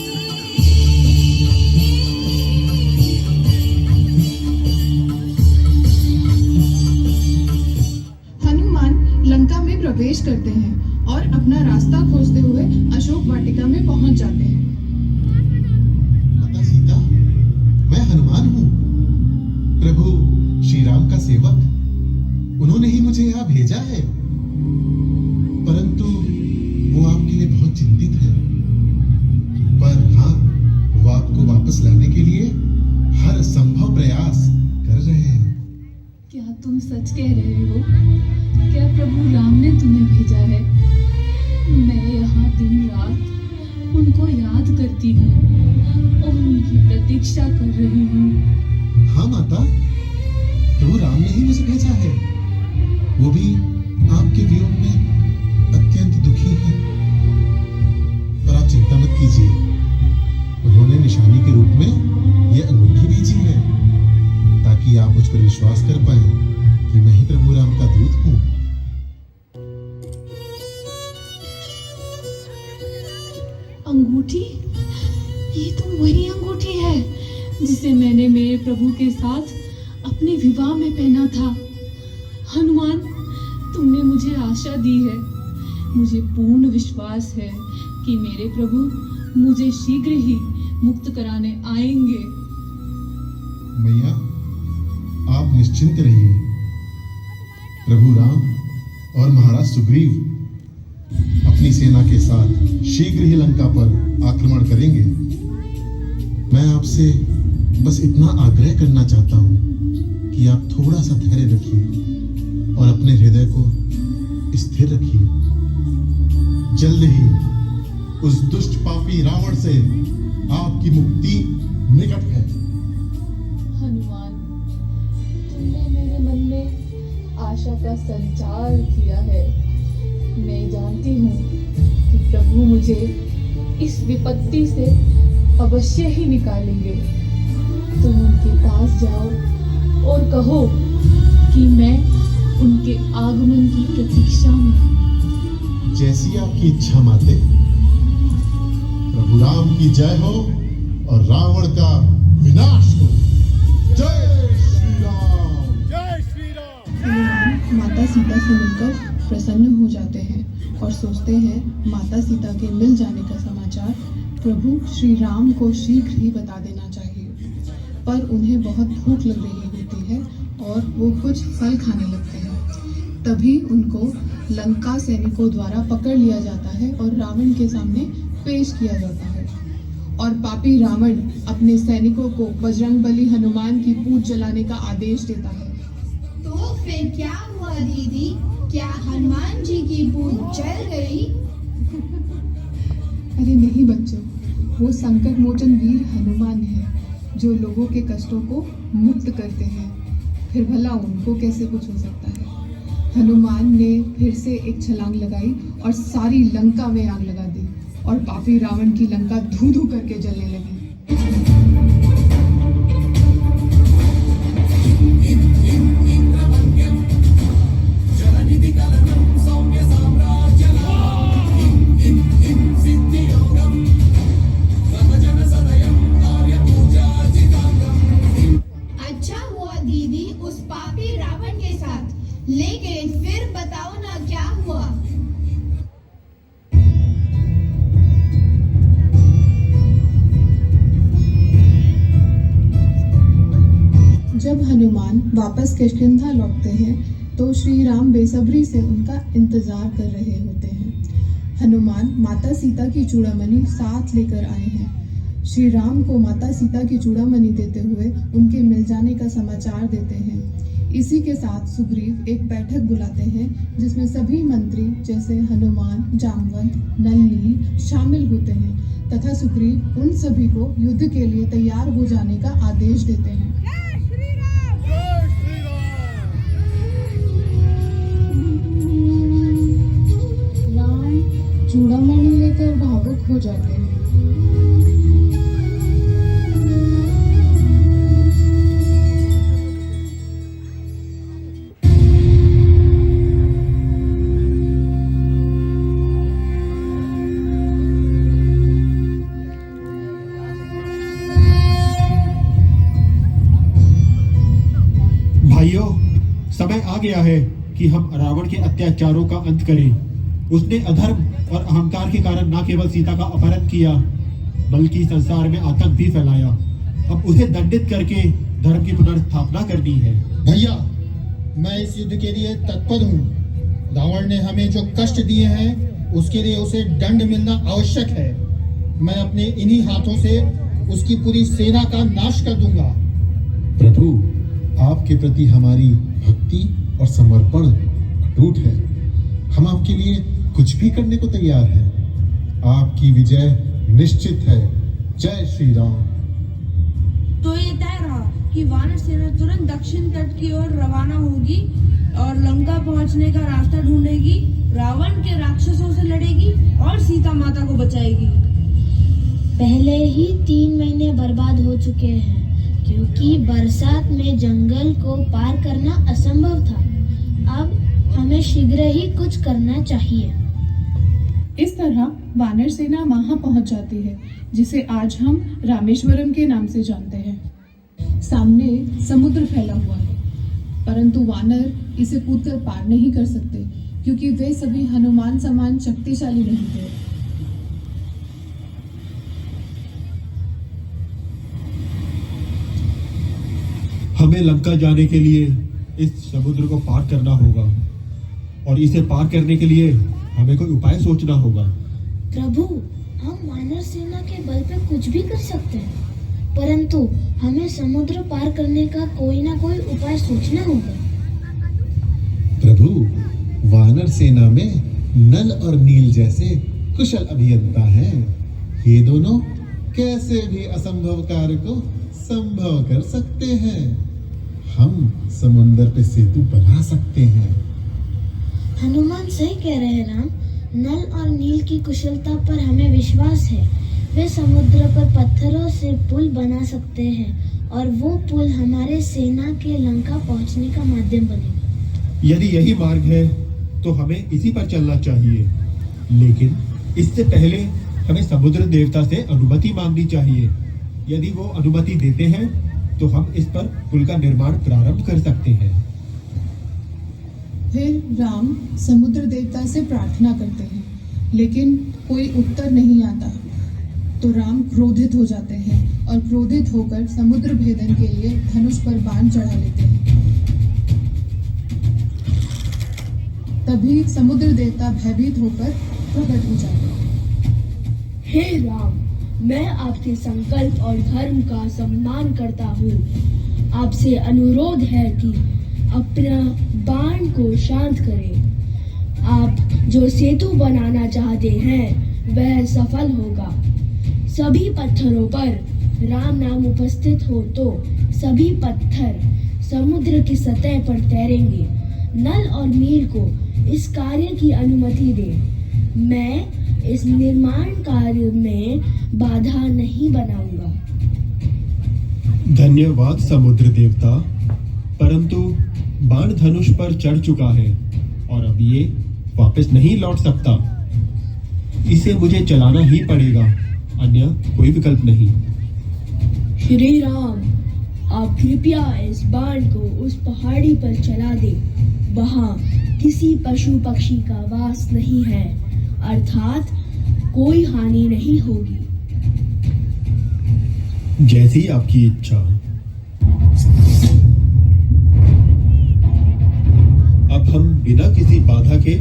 S2: हनुमान लंका में प्रवेश करते हैं और अपना रास्ता खोजते हुए अशोक वाटिका में पहुंच जाते हैं।
S12: माता सीता, मैं हनुमान हूँ, प्रभु श्री राम का सेवक। उन्होंने ही मुझे यहाँ भेजा है, परंतु वो आपके लिए बहुत चिंतित है। पर हाँ, वो आपको वापस लाने के लिए हर संभव प्रयास कर रहे हैं।
S10: क्या तुम सच कह रहे हो? क्या प्रभु राम ने तुम्हें भेजा है? मैं यहाँ दिन रात उनको याद करती हूँ और उनकी प्रतीक्षा कर रही हूँ।
S12: हाँ माता, प्रभु राम ने ही मुझे भेजा है। वो भी आपके वियोग में अत्यंत दुखी हैं। पर आप चिंता मत कीजिए, उन्होंने निशानी के रूप में ये अंगूठी भेजी है ताकि आप मुझ पर विश्वास कर पाए कि मैं ही प्रभु राम का दूत हूँ।
S10: अंगूठी? ये तो वही अंगूठी है जिसे मैंने मेरे प्रभु के साथ अपने विवाह में पहना था। हनुमान, तुमने मुझे आशा दी है। मुझे पूर्ण विश्वास है कि मेरे प्रभु मुझे शीघ्र ही मुक्त कराने आएंगे।
S12: मैया, आप निश्चिंत रहिए। प्रभु राम और महाराज सुग्रीव अपनी सेना के साथ शीघ्र ही लंका पर आक्रमण करेंगे। मैं आपसे बस इतना आग्रह करना चाहता हूँ कि आप थोड़ा सा धैर्य रखिए और अपने हृदय को स्थिर रखिए। जल्द ही उस दुष्ट पापी रावण से आपकी मुक्ति निकट है।
S10: हनुमान, तुमने मेरे मन में आशा का संचार किया है। मैं जानती हूँ कि प्रभु मुझे इस विपत्ति से अवश्य ही निकालेंगे। तुम उनके पास जाओ और कहो कि मैं उनके आगमन की प्रतीक्षा में।
S12: जैसी आपकी इच्छा माते। प्रभु राम की जय हो और रावण का विनाश हो। जय श्री राम। जय श्री राम।
S2: हनुमान माता सीता से मिलकर प्रसन्न हो जाते हैं और सोचते हैं माता सीता के मिल जाने का समाचार प्रभु श्री राम को शीघ्र ही बता देना चाहिए। पर उन्हें बहुत भूख लग रही होती है और वो कुछ फल खाने लगते हैं। तभी उनको लंका सैनिकों द्वारा पकड़ लिया जाता है और रावण के सामने पेश किया जाता है। और पापी रावण अपने सैनिकों को बजरंगबली हनुमान की पूंछ जलाने का आदेश देता है।
S1: तो फिर क्या हुआ दीदी? क्या हनुमान जी की पूंछ जल गई?
S2: अरे नहीं बच्चों, वो संकट मोचन वीर हनुमान है जो लोगों के कष्टों को मुक्त करते हैं। फिर भला उनको कैसे कुछ हो सकता है। हनुमान ने फिर से एक छलांग लगाई और सारी लंका में आग लगा दी। और पापी रावण की लंका धू धू करके जलने लगी।
S1: अच्छा हुआ दीदी उस पापी रावण के साथ, लेकिन फिर बताओ ना क्या हुआ।
S2: जब हनुमान वापस किष्किंधा लौटते हैं तो श्री राम बेसब्री से उनका इंतजार कर रहे होते हैं। हनुमान माता सीता की चूड़ामणि साथ लेकर आए हैं। श्री राम को माता सीता की चूड़ामणि देते हुए उनके मिल जाने का समाचार देते हैं। इसी के साथ सुग्रीव एक बैठक बुलाते हैं जिसमें सभी मंत्री जैसे हनुमान, जामवंत, नल नील शामिल होते हैं तथा सुग्रीव उन सभी को युद्ध के लिए तैयार हो जाने का आदेश देते हैं। चूड़ामणि लेकर भावुक हो जाते हैं।
S5: भाइयों, समय आ गया है कि हम रावण के अत्याचारों का अंत करें। उसने अधर्म और अहंकार के कारण न केवल सीता का अपहरण किया बल्कि संसार में आतंक भी फैलाया। अब उसे दंडित करके धर्म की पुनर्स्थापना करनी है।
S4: भैया, मैं इस युद्ध के लिए तत्पर हूँ। रावण ने हमें जो कष्ट दिए हैं उसके लिए उसे दंड मिलना आवश्यक है। मैं अपने इन्हीं हाथों से उसकी पूरी सेना का नाश कर दूंगा।
S12: प्रभु, आपके प्रति हमारी भक्ति और समर्पण अटूट है। हम आपके लिए कुछ भी करने को तैयार हैं। आपकी विजय निश्चित है। जय श्री राम।
S9: तो ये तय रहा कि वानर सेना तुरंत दक्षिण तट की ओर रवाना होगी और लंका पहुंचने का रास्ता ढूंढेगी, रावण के राक्षसों से लड़ेगी और सीता माता को बचाएगी।
S8: पहले ही 3 महीने बर्बाद हो चुके हैं क्योंकि बरसात में जंगल को पार करना असंभव था। अब हमें शीघ्र ही कुछ करना चाहिए।
S2: इस तरह वानर सेना वहां पहुंच जाती है जिसे आज हम रामेश्वरम के नाम से जानते हैं। सामने समुद्र फैला हुआ है, परंतु वानर इसे कूदकर पार नहीं कर सकते क्योंकि वे सभी हनुमान समान शक्तिशाली नहीं थे।
S5: हमें लंका जाने के लिए इस समुद्र को पार करना होगा और इसे पार करने के लिए हमें कोई उपाय सोचना होगा।
S8: प्रभु, हम वानर सेना के बल पे कुछ भी कर सकते हैं, परंतु हमें समुद्र पार करने का कोई ना कोई उपाय सोचना होगा।
S12: प्रभु, वानर सेना में नल और नील जैसे कुशल अभियंता हैं। ये दोनों कैसे भी असंभव कार्य को संभव कर सकते हैं। हम समुद्र पे सेतु बना सकते हैं।
S8: हनुमान सही कह रहे हैं राम। नल और नील की कुशलता पर हमें विश्वास है। वे समुद्र पर पत्थरों से पुल बना सकते हैं और वो पुल हमारे सेना के लंका पहुंचने का माध्यम बनेगा।
S5: यदि यही मार्ग है तो हमें इसी पर चलना चाहिए, लेकिन इससे पहले हमें समुद्र देवता से अनुमति मांगनी चाहिए। यदि वो अनुमति देते हैं तो हम इस पर पुल का निर्माण प्रारंभ कर सकते हैं।
S2: फिर राम समुद्र देवता से प्रार्थना करते हैं, लेकिन कोई उत्तर नहीं आता। तो राम क्रोधित हो जाते हैं और क्रोधित होकर समुद्र भेदन के लिए धनुष पर बाण चढ़ा लेते हैं। तभी समुद्र देवता भयभीत होकर प्रकट हो जाते हैं।
S14: हे राम, मैं आपके संकल्प और धर्म का सम्मान करता हूँ। आपसे अनुरोध है कि अपना बाण को शांत करें। आप जो सेतु बनाना चाहते हैं वह सफल होगा। सभी पत्थरों पर राम नाम उपस्थित हो तो सभी पत्थर समुद्र की सतह पर तैरेंगे। नल और नील को इस कार्य की अनुमति दें। मैं इस निर्माण कार्य में बाधा नहीं बनाऊंगा।
S5: धन्यवाद समुद्र देवता, परंतु बाण धनुष पर चढ़ चुका है और अब ये वापस नहीं लौट सकता। इसे मुझे चलाना ही पड़ेगा, अन्य कोई विकल्प नहीं।
S14: श्री राम, आप कृपया इस बाण को उस पहाड़ी पर चला दें। वहाँ किसी पशु पक्षी का वास नहीं है, अर्थात कोई हानि नहीं होगी।
S5: जैसी आपकी इच्छा। अब हम बिना किसी बाधा के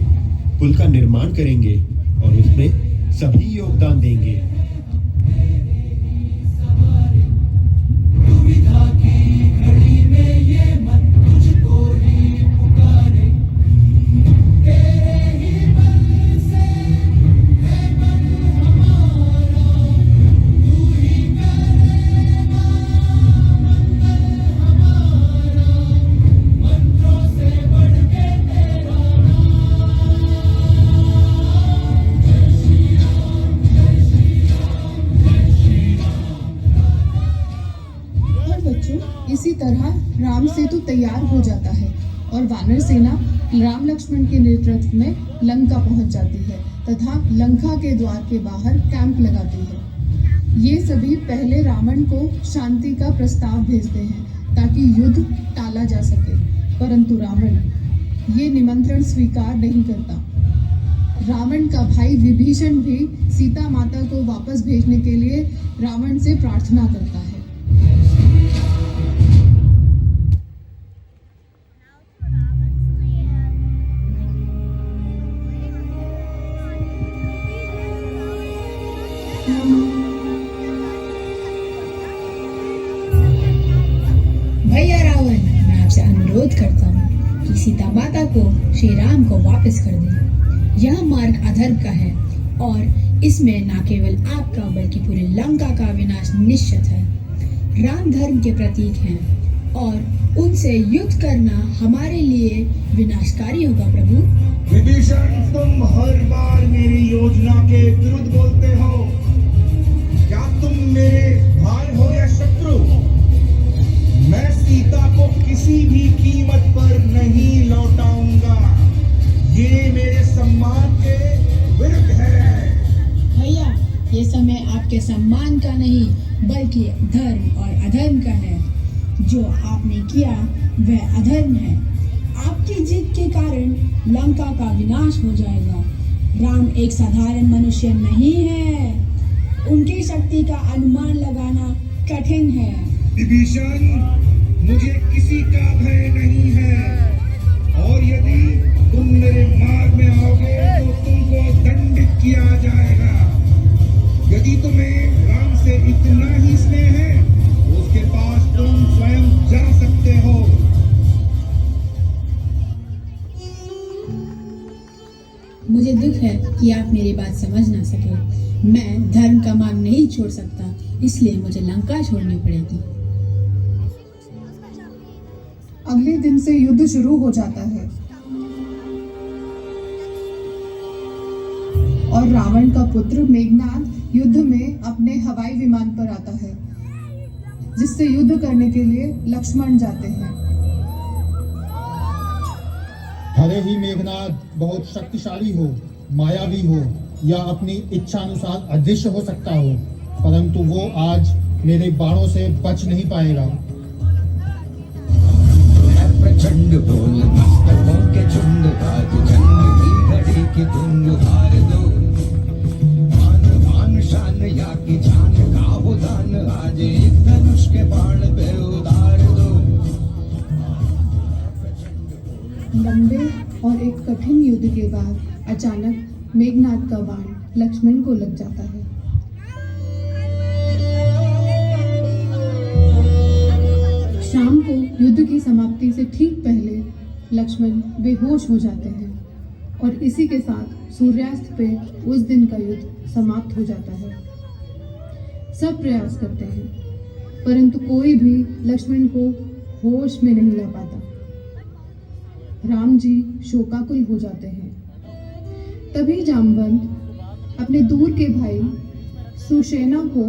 S5: पुल का निर्माण करेंगे और उसमें सभी योगदान देंगे।
S2: इसी तरह राम सेतु तैयार हो जाता है और वानर सेना राम लक्ष्मण के नेतृत्व में लंका पहुंच जाती है तथा लंका के द्वार के बाहर कैंप लगाती है। ये सभी पहले रावण को शांति का प्रस्ताव भेजते हैं ताकि युद्ध टाला जा सके, परंतु रावण ये निमंत्रण स्वीकार नहीं करता। रावण का भाई विभीषण भी सीता माता को वापस भेजने के लिए रावण से प्रार्थना करता है।
S15: भैया रावण, मैं आपसे अनुरोध करता हूँ कि सीता माता को श्री राम को वापस कर दें। यह मार्ग अधर्म का है और इसमें न केवल आपका बल्कि पूरी लंका का विनाश निश्चित है। राम धर्म के प्रतीक हैं और उनसे युद्ध करना हमारे लिए विनाशकारी होगा। प्रभु
S7: विभीषण, तुम हर बार मेरी योजना के विरुद्ध बोलते हो। क्या तुम मेरे भाई हो या शत्रु? मैं सीता को किसी भी कीमत पर नहीं लौटाऊंगा। ये मेरे सम्मान के विरुद्ध है।
S15: भैया, ये समय आपके सम्मान का नहीं बल्कि धर्म और अधर्म का है। जो आपने किया वह अधर्म है। आपकी जिद के कारण लंका का विनाश हो जाएगा। राम एक साधारण मनुष्य नहीं है, उनकी शक्ति का अनुमान लगाना कठिन है।
S7: विभीषण, मुझे किसी का भय नहीं है और यदि तुम मेरे मार्ग में आओगे तो तुमको दंडित किया जाएगा। यदि तुम्हें राम से इतना ही स्नेह है तो उसके पास तुम स्वयं जा सकते हो।
S15: मुझे दुख है कि आप मेरी बात समझ ना सके। मैं धर्म का मार्ग नहीं छोड़ सकता, इसलिए मुझे लंका छोड़नी पड़ेगी।
S2: अगले दिन से युद्ध शुरू हो जाता है और रावण का पुत्र मेघनाद युद्ध में अपने हवाई विमान पर आता है, जिससे युद्ध करने के लिए लक्ष्मण जाते हैं।
S4: भले ही मेघनाद बहुत शक्तिशाली हो, मायावी हो या अपनी इच्छा अनुसार अदृश्य हो सकता हो, परंतु वो आज मेरे बाणों से बच नहीं पाएगा।
S11: प्रचंड बोल मस्तकों के झुंड, आज जन्म की घड़ी की तुम उधार दो। मान मान शान या की जान का हो दान, आज एक धनुष के बाण पे उधार दो।
S2: लंबे और एक कठिन युद्ध के बाद अचानक मेघनाद का बाण लक्ष्मण को लग जाता है। शाम को युद्ध की समाप्ति से ठीक पहले लक्ष्मण बेहोश हो जाते हैं और इसी के साथ सूर्यास्त पे उस दिन का युद्ध समाप्त हो जाता है। सब प्रयास करते हैं परंतु कोई भी लक्ष्मण को होश में नहीं ला पाता। राम जी शोकाकुल हो जाते हैं। तभी जामवंत अपने दूर के भाई सुशेना को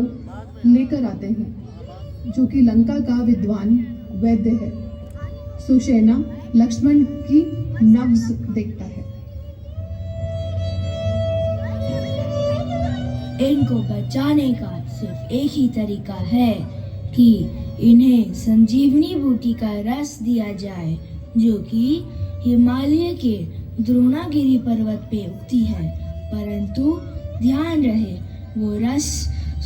S2: लेकर आते हैं, जो कि लंका का विद्वान वैद्य है। सुशेना लक्ष्मण की नब्ज देखता है।
S14: इनको बचाने का सिर्फ एक ही तरीका है कि इन्हें संजीवनी बूटी का रस दिया जाए, जो कि हिमालय के द्रोणागिरी पर्वत पे उगती है। परंतु ध्यान रहे, वो रस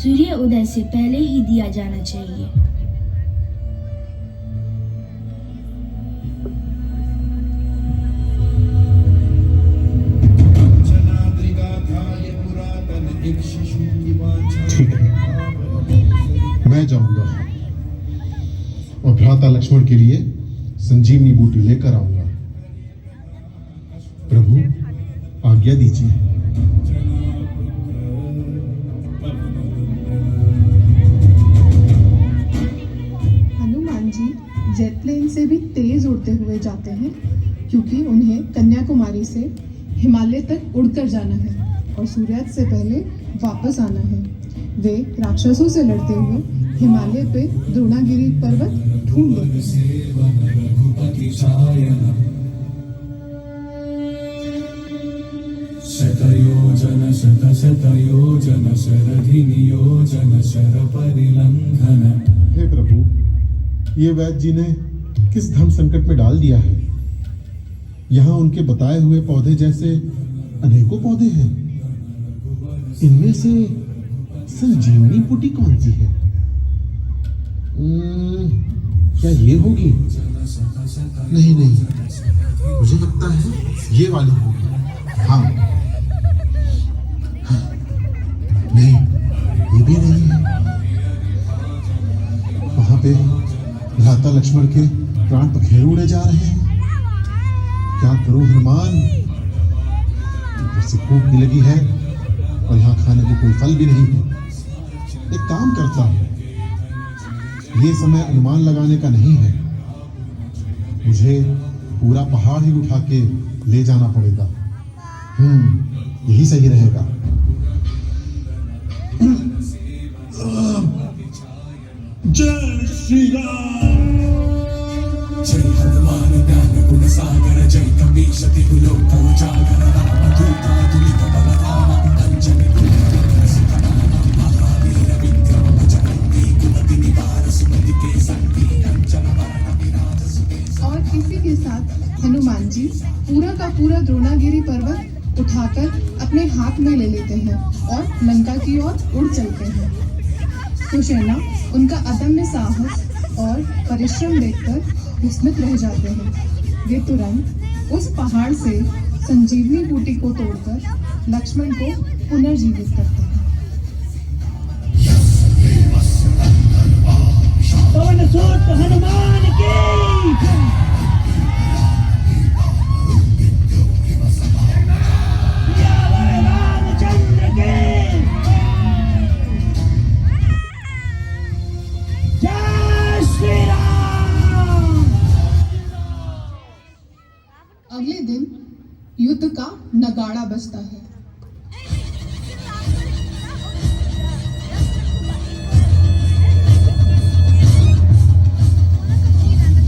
S14: सूर्य उदय से पहले ही दिया जाना चाहिए।
S12: ठीक है, मैं जाऊंगा और भ्राता लक्ष्मण के लिए संजीवनी बूटी लेकर आऊंगा। प्रभु आज्ञा दीजिए।
S2: हनुमान जी जेट प्लेन से भी तेज उड़ते हुए जाते हैं, क्योंकि उन्हें कन्याकुमारी से हिमालय तक उड़कर जाना है और सूर्यास्त से पहले वापस आना है। वे राक्षसों से लड़ते हुए हिमालय पे द्रोणागिरी पर्वत ढूंढ लेते
S11: शतयोजन शत शतयोजन शरधि नियोजन शर परिलंघन।
S12: हे प्रभु, ये वैद्य जी ने किस धर्म संकट में डाल दिया है। यहाँ उनके बताए हुए पौधे जैसे अनेकों पौधे हैं, इनमें से संजीवनी बूटी कौन सी है? क्या ये होगी? नहीं नहीं, मुझे लगता है ये वाली होगी। हाँ, नहीं, ये भी नहीं है। वहां पे भ्राता लक्ष्मण के प्राण पखेरु उड़े जा रहे हैं। क्या करूं हनुमान, ऊपर से भूख भी लगी है और यहाँ खाने को कोई फल भी नहीं है। एक काम करता हूं, ये समय अनुमान लगाने का नहीं है, मुझे पूरा पहाड़ ही उठा के ले जाना पड़ेगा। यही सही रहेगा।
S11: जय श्री राम। जय हनुमान ज्ञान गुण सागर, जय कपीश तिहु लोक उजागर, रामदूत अतुलित बल धामा, अंजनी पुत्र सुत नामा, महावीर विक्रम बजरंगी, कुमति निवार सुमति के संगी, कंचन वरण विराज सुबेश।
S2: और इसी के साथ हनुमान जी पूरा का पूरा द्रोणागिरी पर्वत उठाकर अपने हाथ में ले लेते हैं और लंका की ओर उड़ चलते हैं। सुशेना उनका अदम्य साहस और परिश्रम देखकर विस्मित रह जाते हैं। वे तुरंत उस पहाड़ से संजीवनी बूटी को तोड़कर लक्ष्मण को पुनर्जीवित करते हैं।
S11: पवन सुत हनुमान की
S2: अगले दिन युद्ध का नगाड़ा बजता है।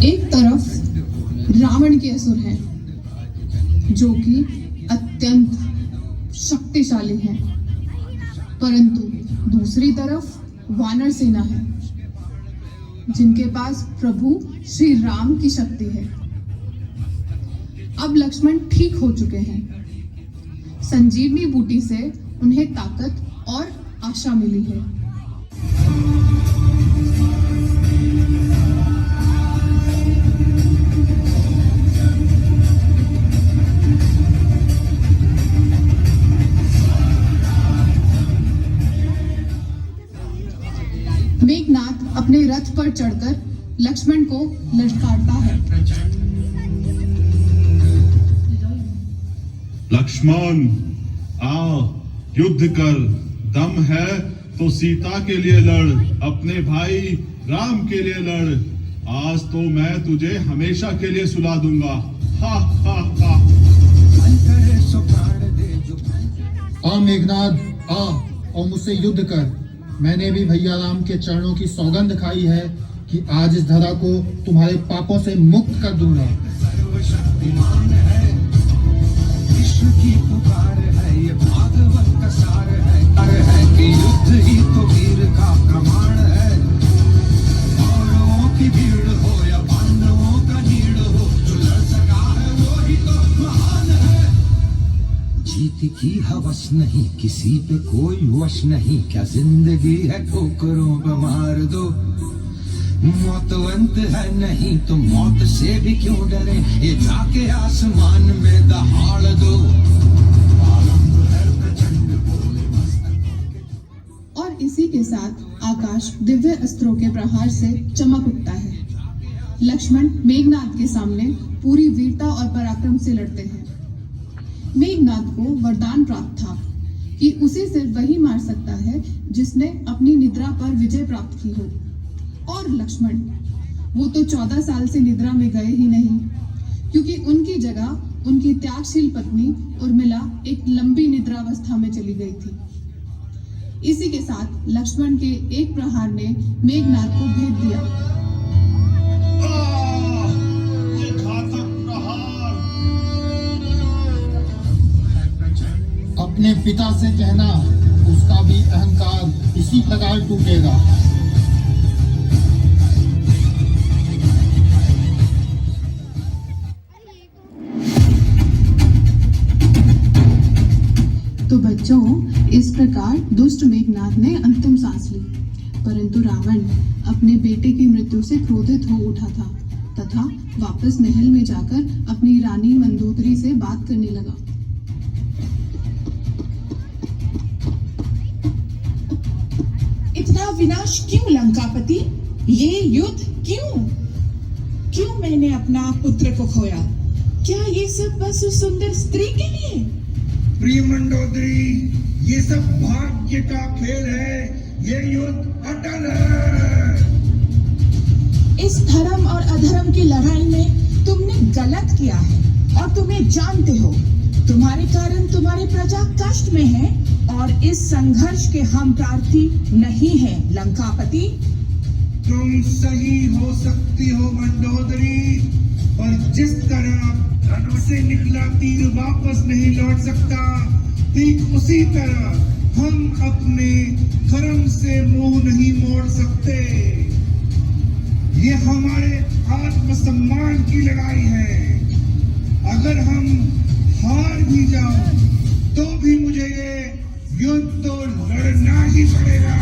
S2: एक तरफ रावण के असुर हैं, जो कि अत्यंत शक्तिशाली हैं, परंतु दूसरी तरफ वानर सेना है, जिनके पास प्रभु श्री राम की शक्ति है। अब लक्ष्मण ठीक हो चुके हैं। संजीवनी बूटी से उन्हें ताकत और आशा मिली है। मेघनाथ अपने रथ पर चढ़कर लक्ष्मण को ललकारता है।
S16: लक्ष्मण, आओ, युद्ध कर। दम है तो सीता के लिए लड़, अपने भाई राम के लिए लड़। आज तो मैं तुझे हमेशा के लिए सुला दूंगा। हा हा हा।
S4: आ मेघनाद आ और मुझसे युद्ध कर। मैंने भी भैया राम के चरणों की सौगंध खाई है कि आज इस धरा को तुम्हारे पापों से मुक्त कर दूंगा।
S11: विश्व की पुकार है, ये भागवत का सार है कि युद्ध ही तो वीर का प्रमाण है। कौरवों की भीड़ हो या पांडवों का नीड़ हो, जो लड़ सका है वो ही तो महान है। जीत की हवस नहीं, किसी पे कोई वश नहीं, क्या जिंदगी है ठोकरों पे मार दो। मौतवंत है नहीं तो मौत से भी क्यों डरे, ये जाके आसमान में दहाड़ दो।
S2: और इसी के साथ आकाश दिव्य अस्त्रों के प्रहार से चमक उठता है। लक्ष्मण मेघनाद के सामने पूरी वीरता और पराक्रम से लड़ते हैं। मेघनाद को वरदान प्राप्त था कि उसे सिर्फ वही मार सकता है जिसने अपनी निद्रा पर विजय प्राप्त की हो। और लक्ष्मण, वो तो 14 साल से निद्रा में गए ही नहीं, क्योंकि उनकी जगह उनकी त्यागशील पत्नी उर्मिला एक लंबी निद्रावस्था में चली गई थी। इसी के साथ लक्ष्मण के एक प्रहार ने मेघनाद को भेद दिया।
S16: ये घातक प्रहार।
S4: अपने पिता से कहना, उसका भी अहंकार इसी प्रकार टूटेगा।
S2: तो बच्चों, इस प्रकार दुष्ट मेघनाद ने अंतिम सांस ली, परंतु रावण अपने बेटे की मृत्यु से क्रोधित हो उठा था तथा वापस महल में जाकर अपनी रानी मंदोदरी से बात करने लगा।
S3: इतना विनाश क्यों लंकापति? ये युद्ध क्यों? क्यों मैंने अपना पुत्र को खोया? क्या ये सब बस उस सुंदर स्त्री के लिए?
S7: प्रिय मंदोदरी, ये सब भाग्य का खेल है, ये युद्ध अटल है।
S3: इस धर्म और अधर्म की लड़ाई में तुमने गलत किया है और तुम्हें जानते हो। तुम्हारे कारण तुम्हारी प्रजा कष्ट में है और इस संघर्ष के हम प्रार्थी नहीं है लंकापति।
S7: तुम सही हो सकती हो मंदोदरी, पर जिस तरह धनुष से निकला तीर वापस नहीं लौट सकता, ठीक उसी तरह हम अपने कर्म से मुंह नहीं मोड़ सकते। ये हमारे आत्मसम्मान की लड़ाई है। अगर हम हार भी जाओ तो भी मुझे ये युद्ध तो लड़ना ही पड़ेगा।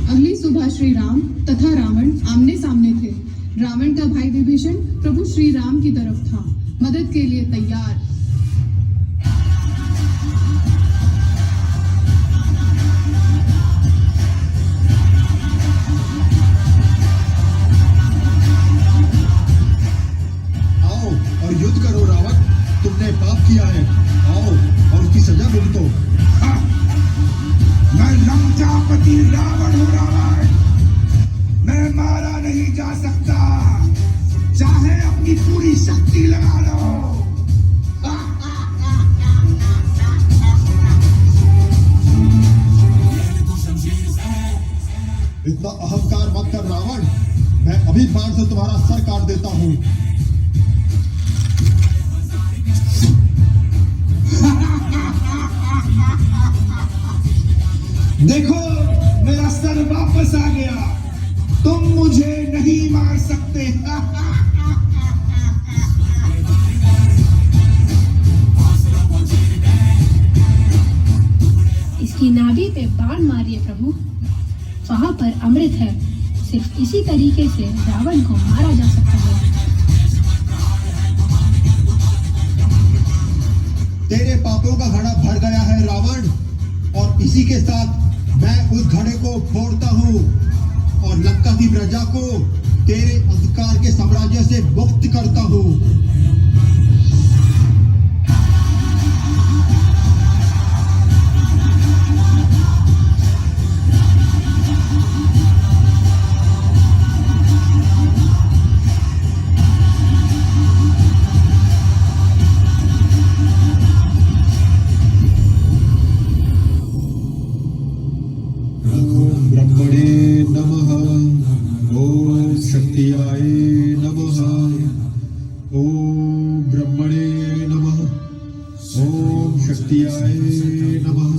S2: अगली सुबह श्री राम तथा रावण आमने सामने थे। रावण का भाई विभीषण प्रभु श्री राम की तरफ था, मदद के लिए तैयार।
S4: आओ और युद्ध करो रावण, तुमने पाप किया है, आओ और उसकी सजा भुगतो।
S7: मैं लंकापति रावण हूँ रावण, मैं मारा नहीं जा सकता, चाहे अपनी पूरी शक्ति लगा लो।
S4: इतना अहंकार मत कर रावण, मैं अभी बाण से तुम्हारा सर काट देता हूँ।
S7: देखो, मेरा सर वापस आ गया, तुम मुझे नहीं मार सकते।
S14: इसकी नाभि पे बाण मारिए प्रभु, वहां पर अमृत है। सिर्फ इसी तरीके से रावण को मारा जा सकता है।
S4: तेरे पापों का घड़ा भर गया है रावण, और इसी के साथ मैं उस घड़े को फोड़ता हूँ और लंका की प्रजा को तेरे अंधकार के साम्राज्य से मुक्त करता हूँ।
S5: ओम शक्तियाय नमः।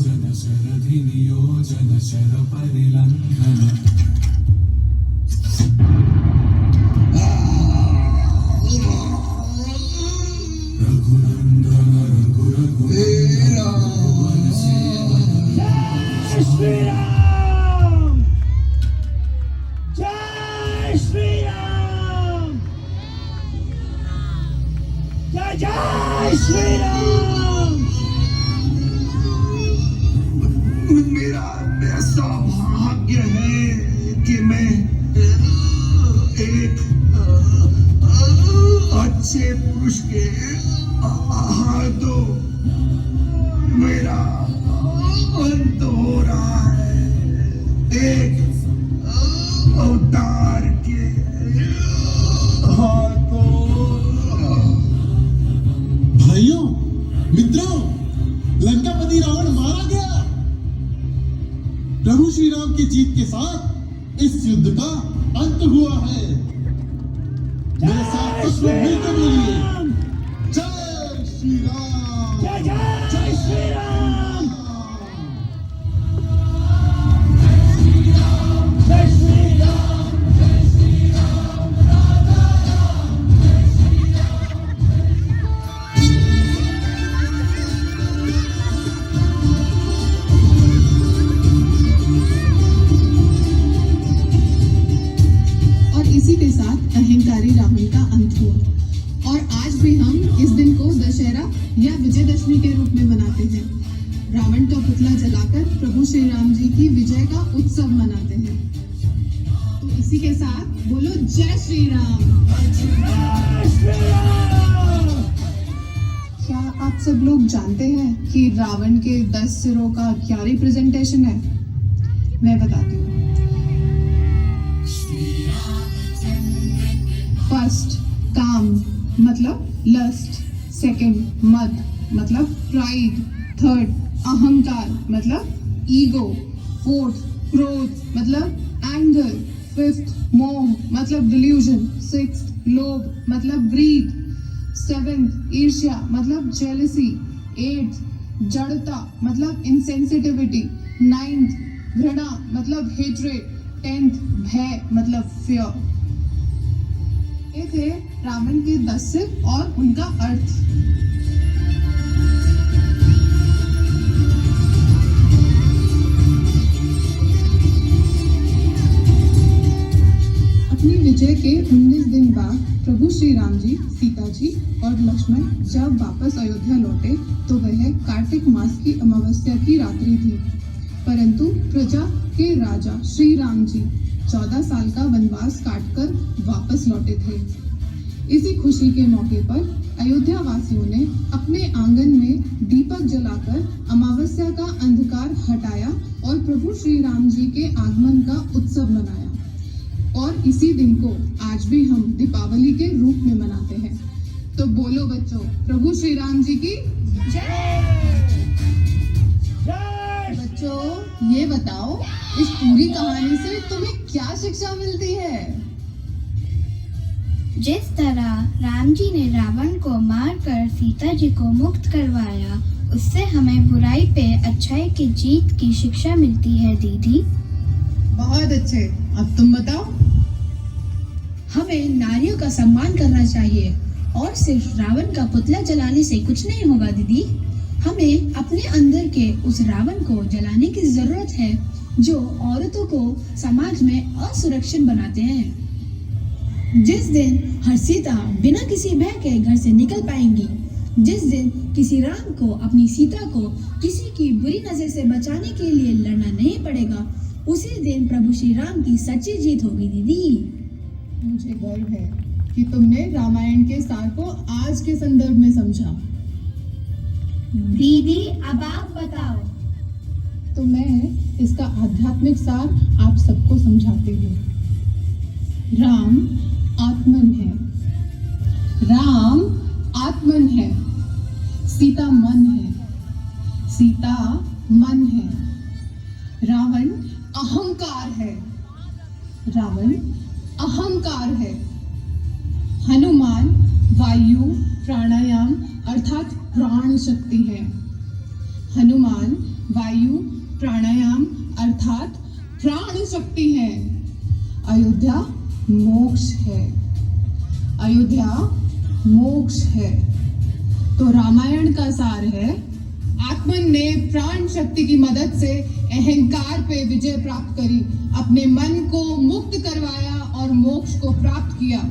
S11: श्री राम, जय श्री राम, जय जय श्री राम।
S7: मेरा ऐसा भाग्य है कि मैं एक अच्छे पुरुष के हाथों मेरा अंत हो रहा है। एक अवतार के हाथों।
S12: भाइयों, मित्रों, लंकापति रावण मारा गया। प्रभु श्री राम की जीत के साथ इस युद्ध का अंत हुआ है। मेरे साथ सब लोग मिलकर बोलिए, जय श्री राम,
S11: जय जय जय श्री राम, जय श्री राम, जय श्री राम, राधा राम, जय श्री
S2: और इसी के साथ अहंकारी रावण का अंत हुआ। और आज भी हम इस दिन को दशहरा या विजयदशमी के रूप में मनाते हैं। रावण का पुतला जलाकर प्रभु श्री राम जी की विजय का उत्सव मनाते हैं। तो इसी के साथ बोलो जय श्री राम। क्या आप सब लोग जानते हैं कि रावण के 10 सिरों का क्या रिप्रेजेंटेशन है? मैं बताती हूँ। फर्स्ट काम मतलब लस्ट, सेकंड मद मतलब प्राइड, थर्ड अहंकार मतलब ईगो, फोर्थ क्रोध मतलब एंगर, फिफ्थ मोह मतलब डिल्यूजन, सिक्स्थ लोभ मतलब ग्रीड, सेवेंथ ईर्ष्या मतलब जेलसी, एट्थ जड़ता मतलब इंसेंसिटिविटी, नाइन्थ घृणा मतलब हेट्रेड, 10th भय मतलब फियर। ये थे रावण के 10 सिर और उनका अर्थ। अपनी विजय के 19 दिन बाद प्रभु श्री राम जी, सीता जी और लक्ष्मण जब वापस अयोध्या लौटे तो वह कार्तिक मास की अमावस्या की रात्रि थी। परंतु प्रजा के राजा श्री राम जी 14 साल का वनवास काटकर वापस लौटे थे। इसी खुशी के मौके पर अयोध्या वासियों ने अपने आंगन में दीपक जलाकर अमावस्या का अंधकार हटाया और प्रभु श्री राम जी के आगमन का उत्सव मनाया। और इसी दिन को आज भी हम दीपावली के रूप में मनाते हैं। तो बोलो बच्चों, प्रभु श्री राम जी की जय। बच्चों ये बताओ, इस पूरी कहानी से तुम्हें क्या शिक्षा मिलती है?
S1: जिस तरह राम जी ने रावण को मारकर सीता जी को मुक्त करवाया, उससे हमें बुराई पे अच्छाई की जीत की शिक्षा मिलती है दीदी।
S2: बहुत अच्छे। अब तुम बताओ।
S15: हमें नारियों का सम्मान करना चाहिए और सिर्फ रावण का पुतला जलाने से कुछ नहीं होगा दीदी। हमें अपने अंदर के उस रावण को जलाने की जरूरत है जो औरतों को समाज में असुरक्षित बनाते हैं। जिस दिन हर सीता बिना किसी भय के घर से निकल पाएंगी, जिस दिन किसी राम को अपनी सीता को किसी की बुरी नजर से बचाने के लिए लड़ना नहीं पड़ेगा, उसी दिन प्रभु श्री राम की सच्ची जीत होगी दीदी।
S2: मुझे गर्व है कि तुमने रामायण के सार को आज के संदर्भ में समझा।
S1: दीदी अब आप बताओ।
S2: तो मैं इसका आध्यात्मिक सार आप सबको समझाती हूँ। राम आत्मन है, राम आत्मन है, सीता मन है, सीता मन है, रावण अहंकार है, रावण अहंकार है, हनुमान वायु प्राणायाम अर्थात प्राण शक्ति है। हनुमान वायु प्राणायाम अर्थात प्राण शक्ति है। अयोध्या मोक्ष है। अयोध्या मोक्ष है। तो रामायण का सार है, आत्मन ने प्राण शक्ति की मदद से अहंकार पे विजय प्राप्त करी, अपने मन को मुक्त करवाया और मोक्ष को प्राप्त किया।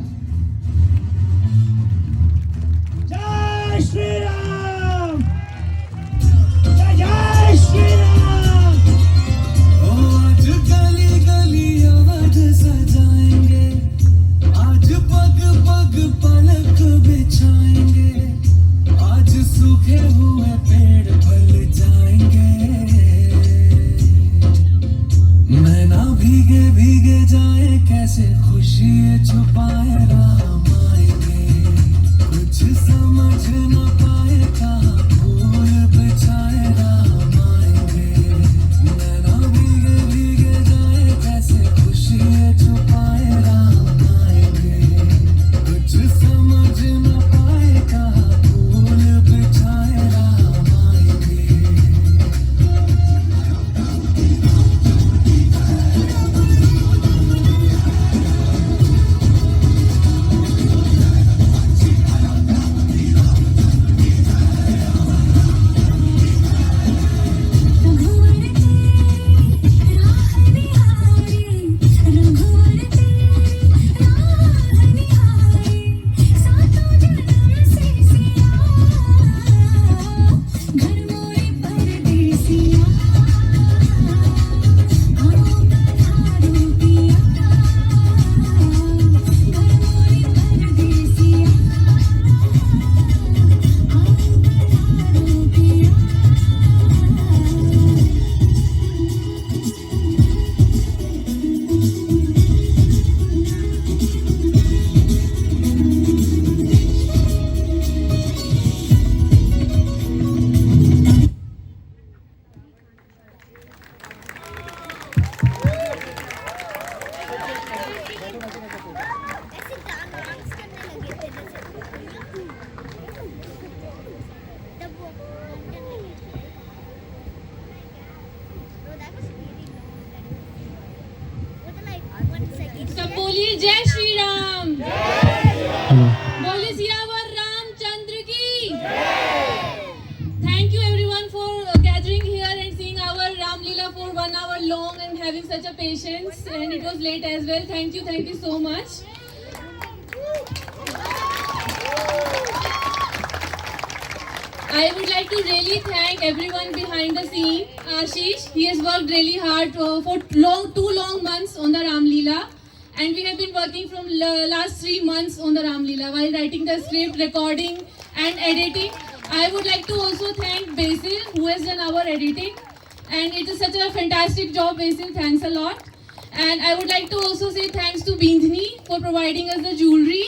S11: जय श्री राम, जय श्री राम। आज गली गली अवध सजाएंगे, आज पग पग पलक बिछाएंगे, आज सूखे हुए पेड़ फल जाएंगे, नैना भीगे भीगे जाए कैसे खुशी छुपाए राम आएंगे, कुछ समझ न पाए कहाँ फूल बिछाए राम आएंगे, नैना भीगे भीगे जाए कैसे खुशी छुपाए राम आएंगे, कुछ समझ न पाए कहाँ फूल बिछाए राम आएंगे।
S17: सब बोलिए जय श्री राम। बोलिए सियावर रामचंद्र की। Thank you everyone for gathering here and seeing our Ram Leela for 1 hour long and having such a patience, and it was late as well. Thank you so much. I would like to really thank everyone behind the scene. Ashish, he has worked really hard for 2 long months on the Ram Leela, and we have been working from last 3 months on the Ram Leela while writing the script, recording and editing. I would like to also thank Basil, who has done our editing, and it is such a fantastic job, Basil. Thanks a lot. And I would like to also say thanks to Bindhani for providing us the jewelry.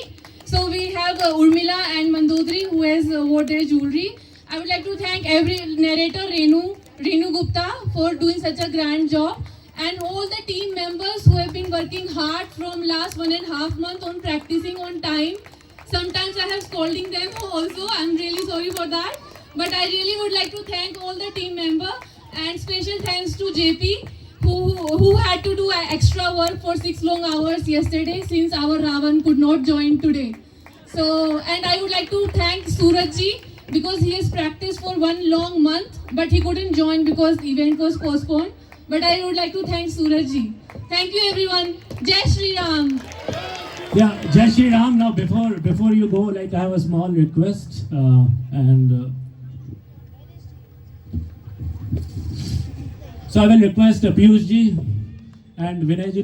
S17: So we have Urmila and Mandodri who has wore their jewelry. I would like to thank every narrator Renu Gupta for doing such a grand job, and all the team members who have been working hard from last 1.5 months on practicing on time. Sometimes I have scolding them also. I'm really sorry for that. But I really would like to thank all the team members, and special thanks to JP who had to do extra work for 6 long hours yesterday since our Ravan could not join today. So, and I would like to thank Surajji because he has practiced for 1 long month, but he couldn't join because the event was postponed. But I would like to thank Surajji. Thank you everyone. Jai Shri Ram.
S6: Yeah, Jai Shri Ram. Now before you go, like I have a small request so I will request Piyush ji and Vinay ji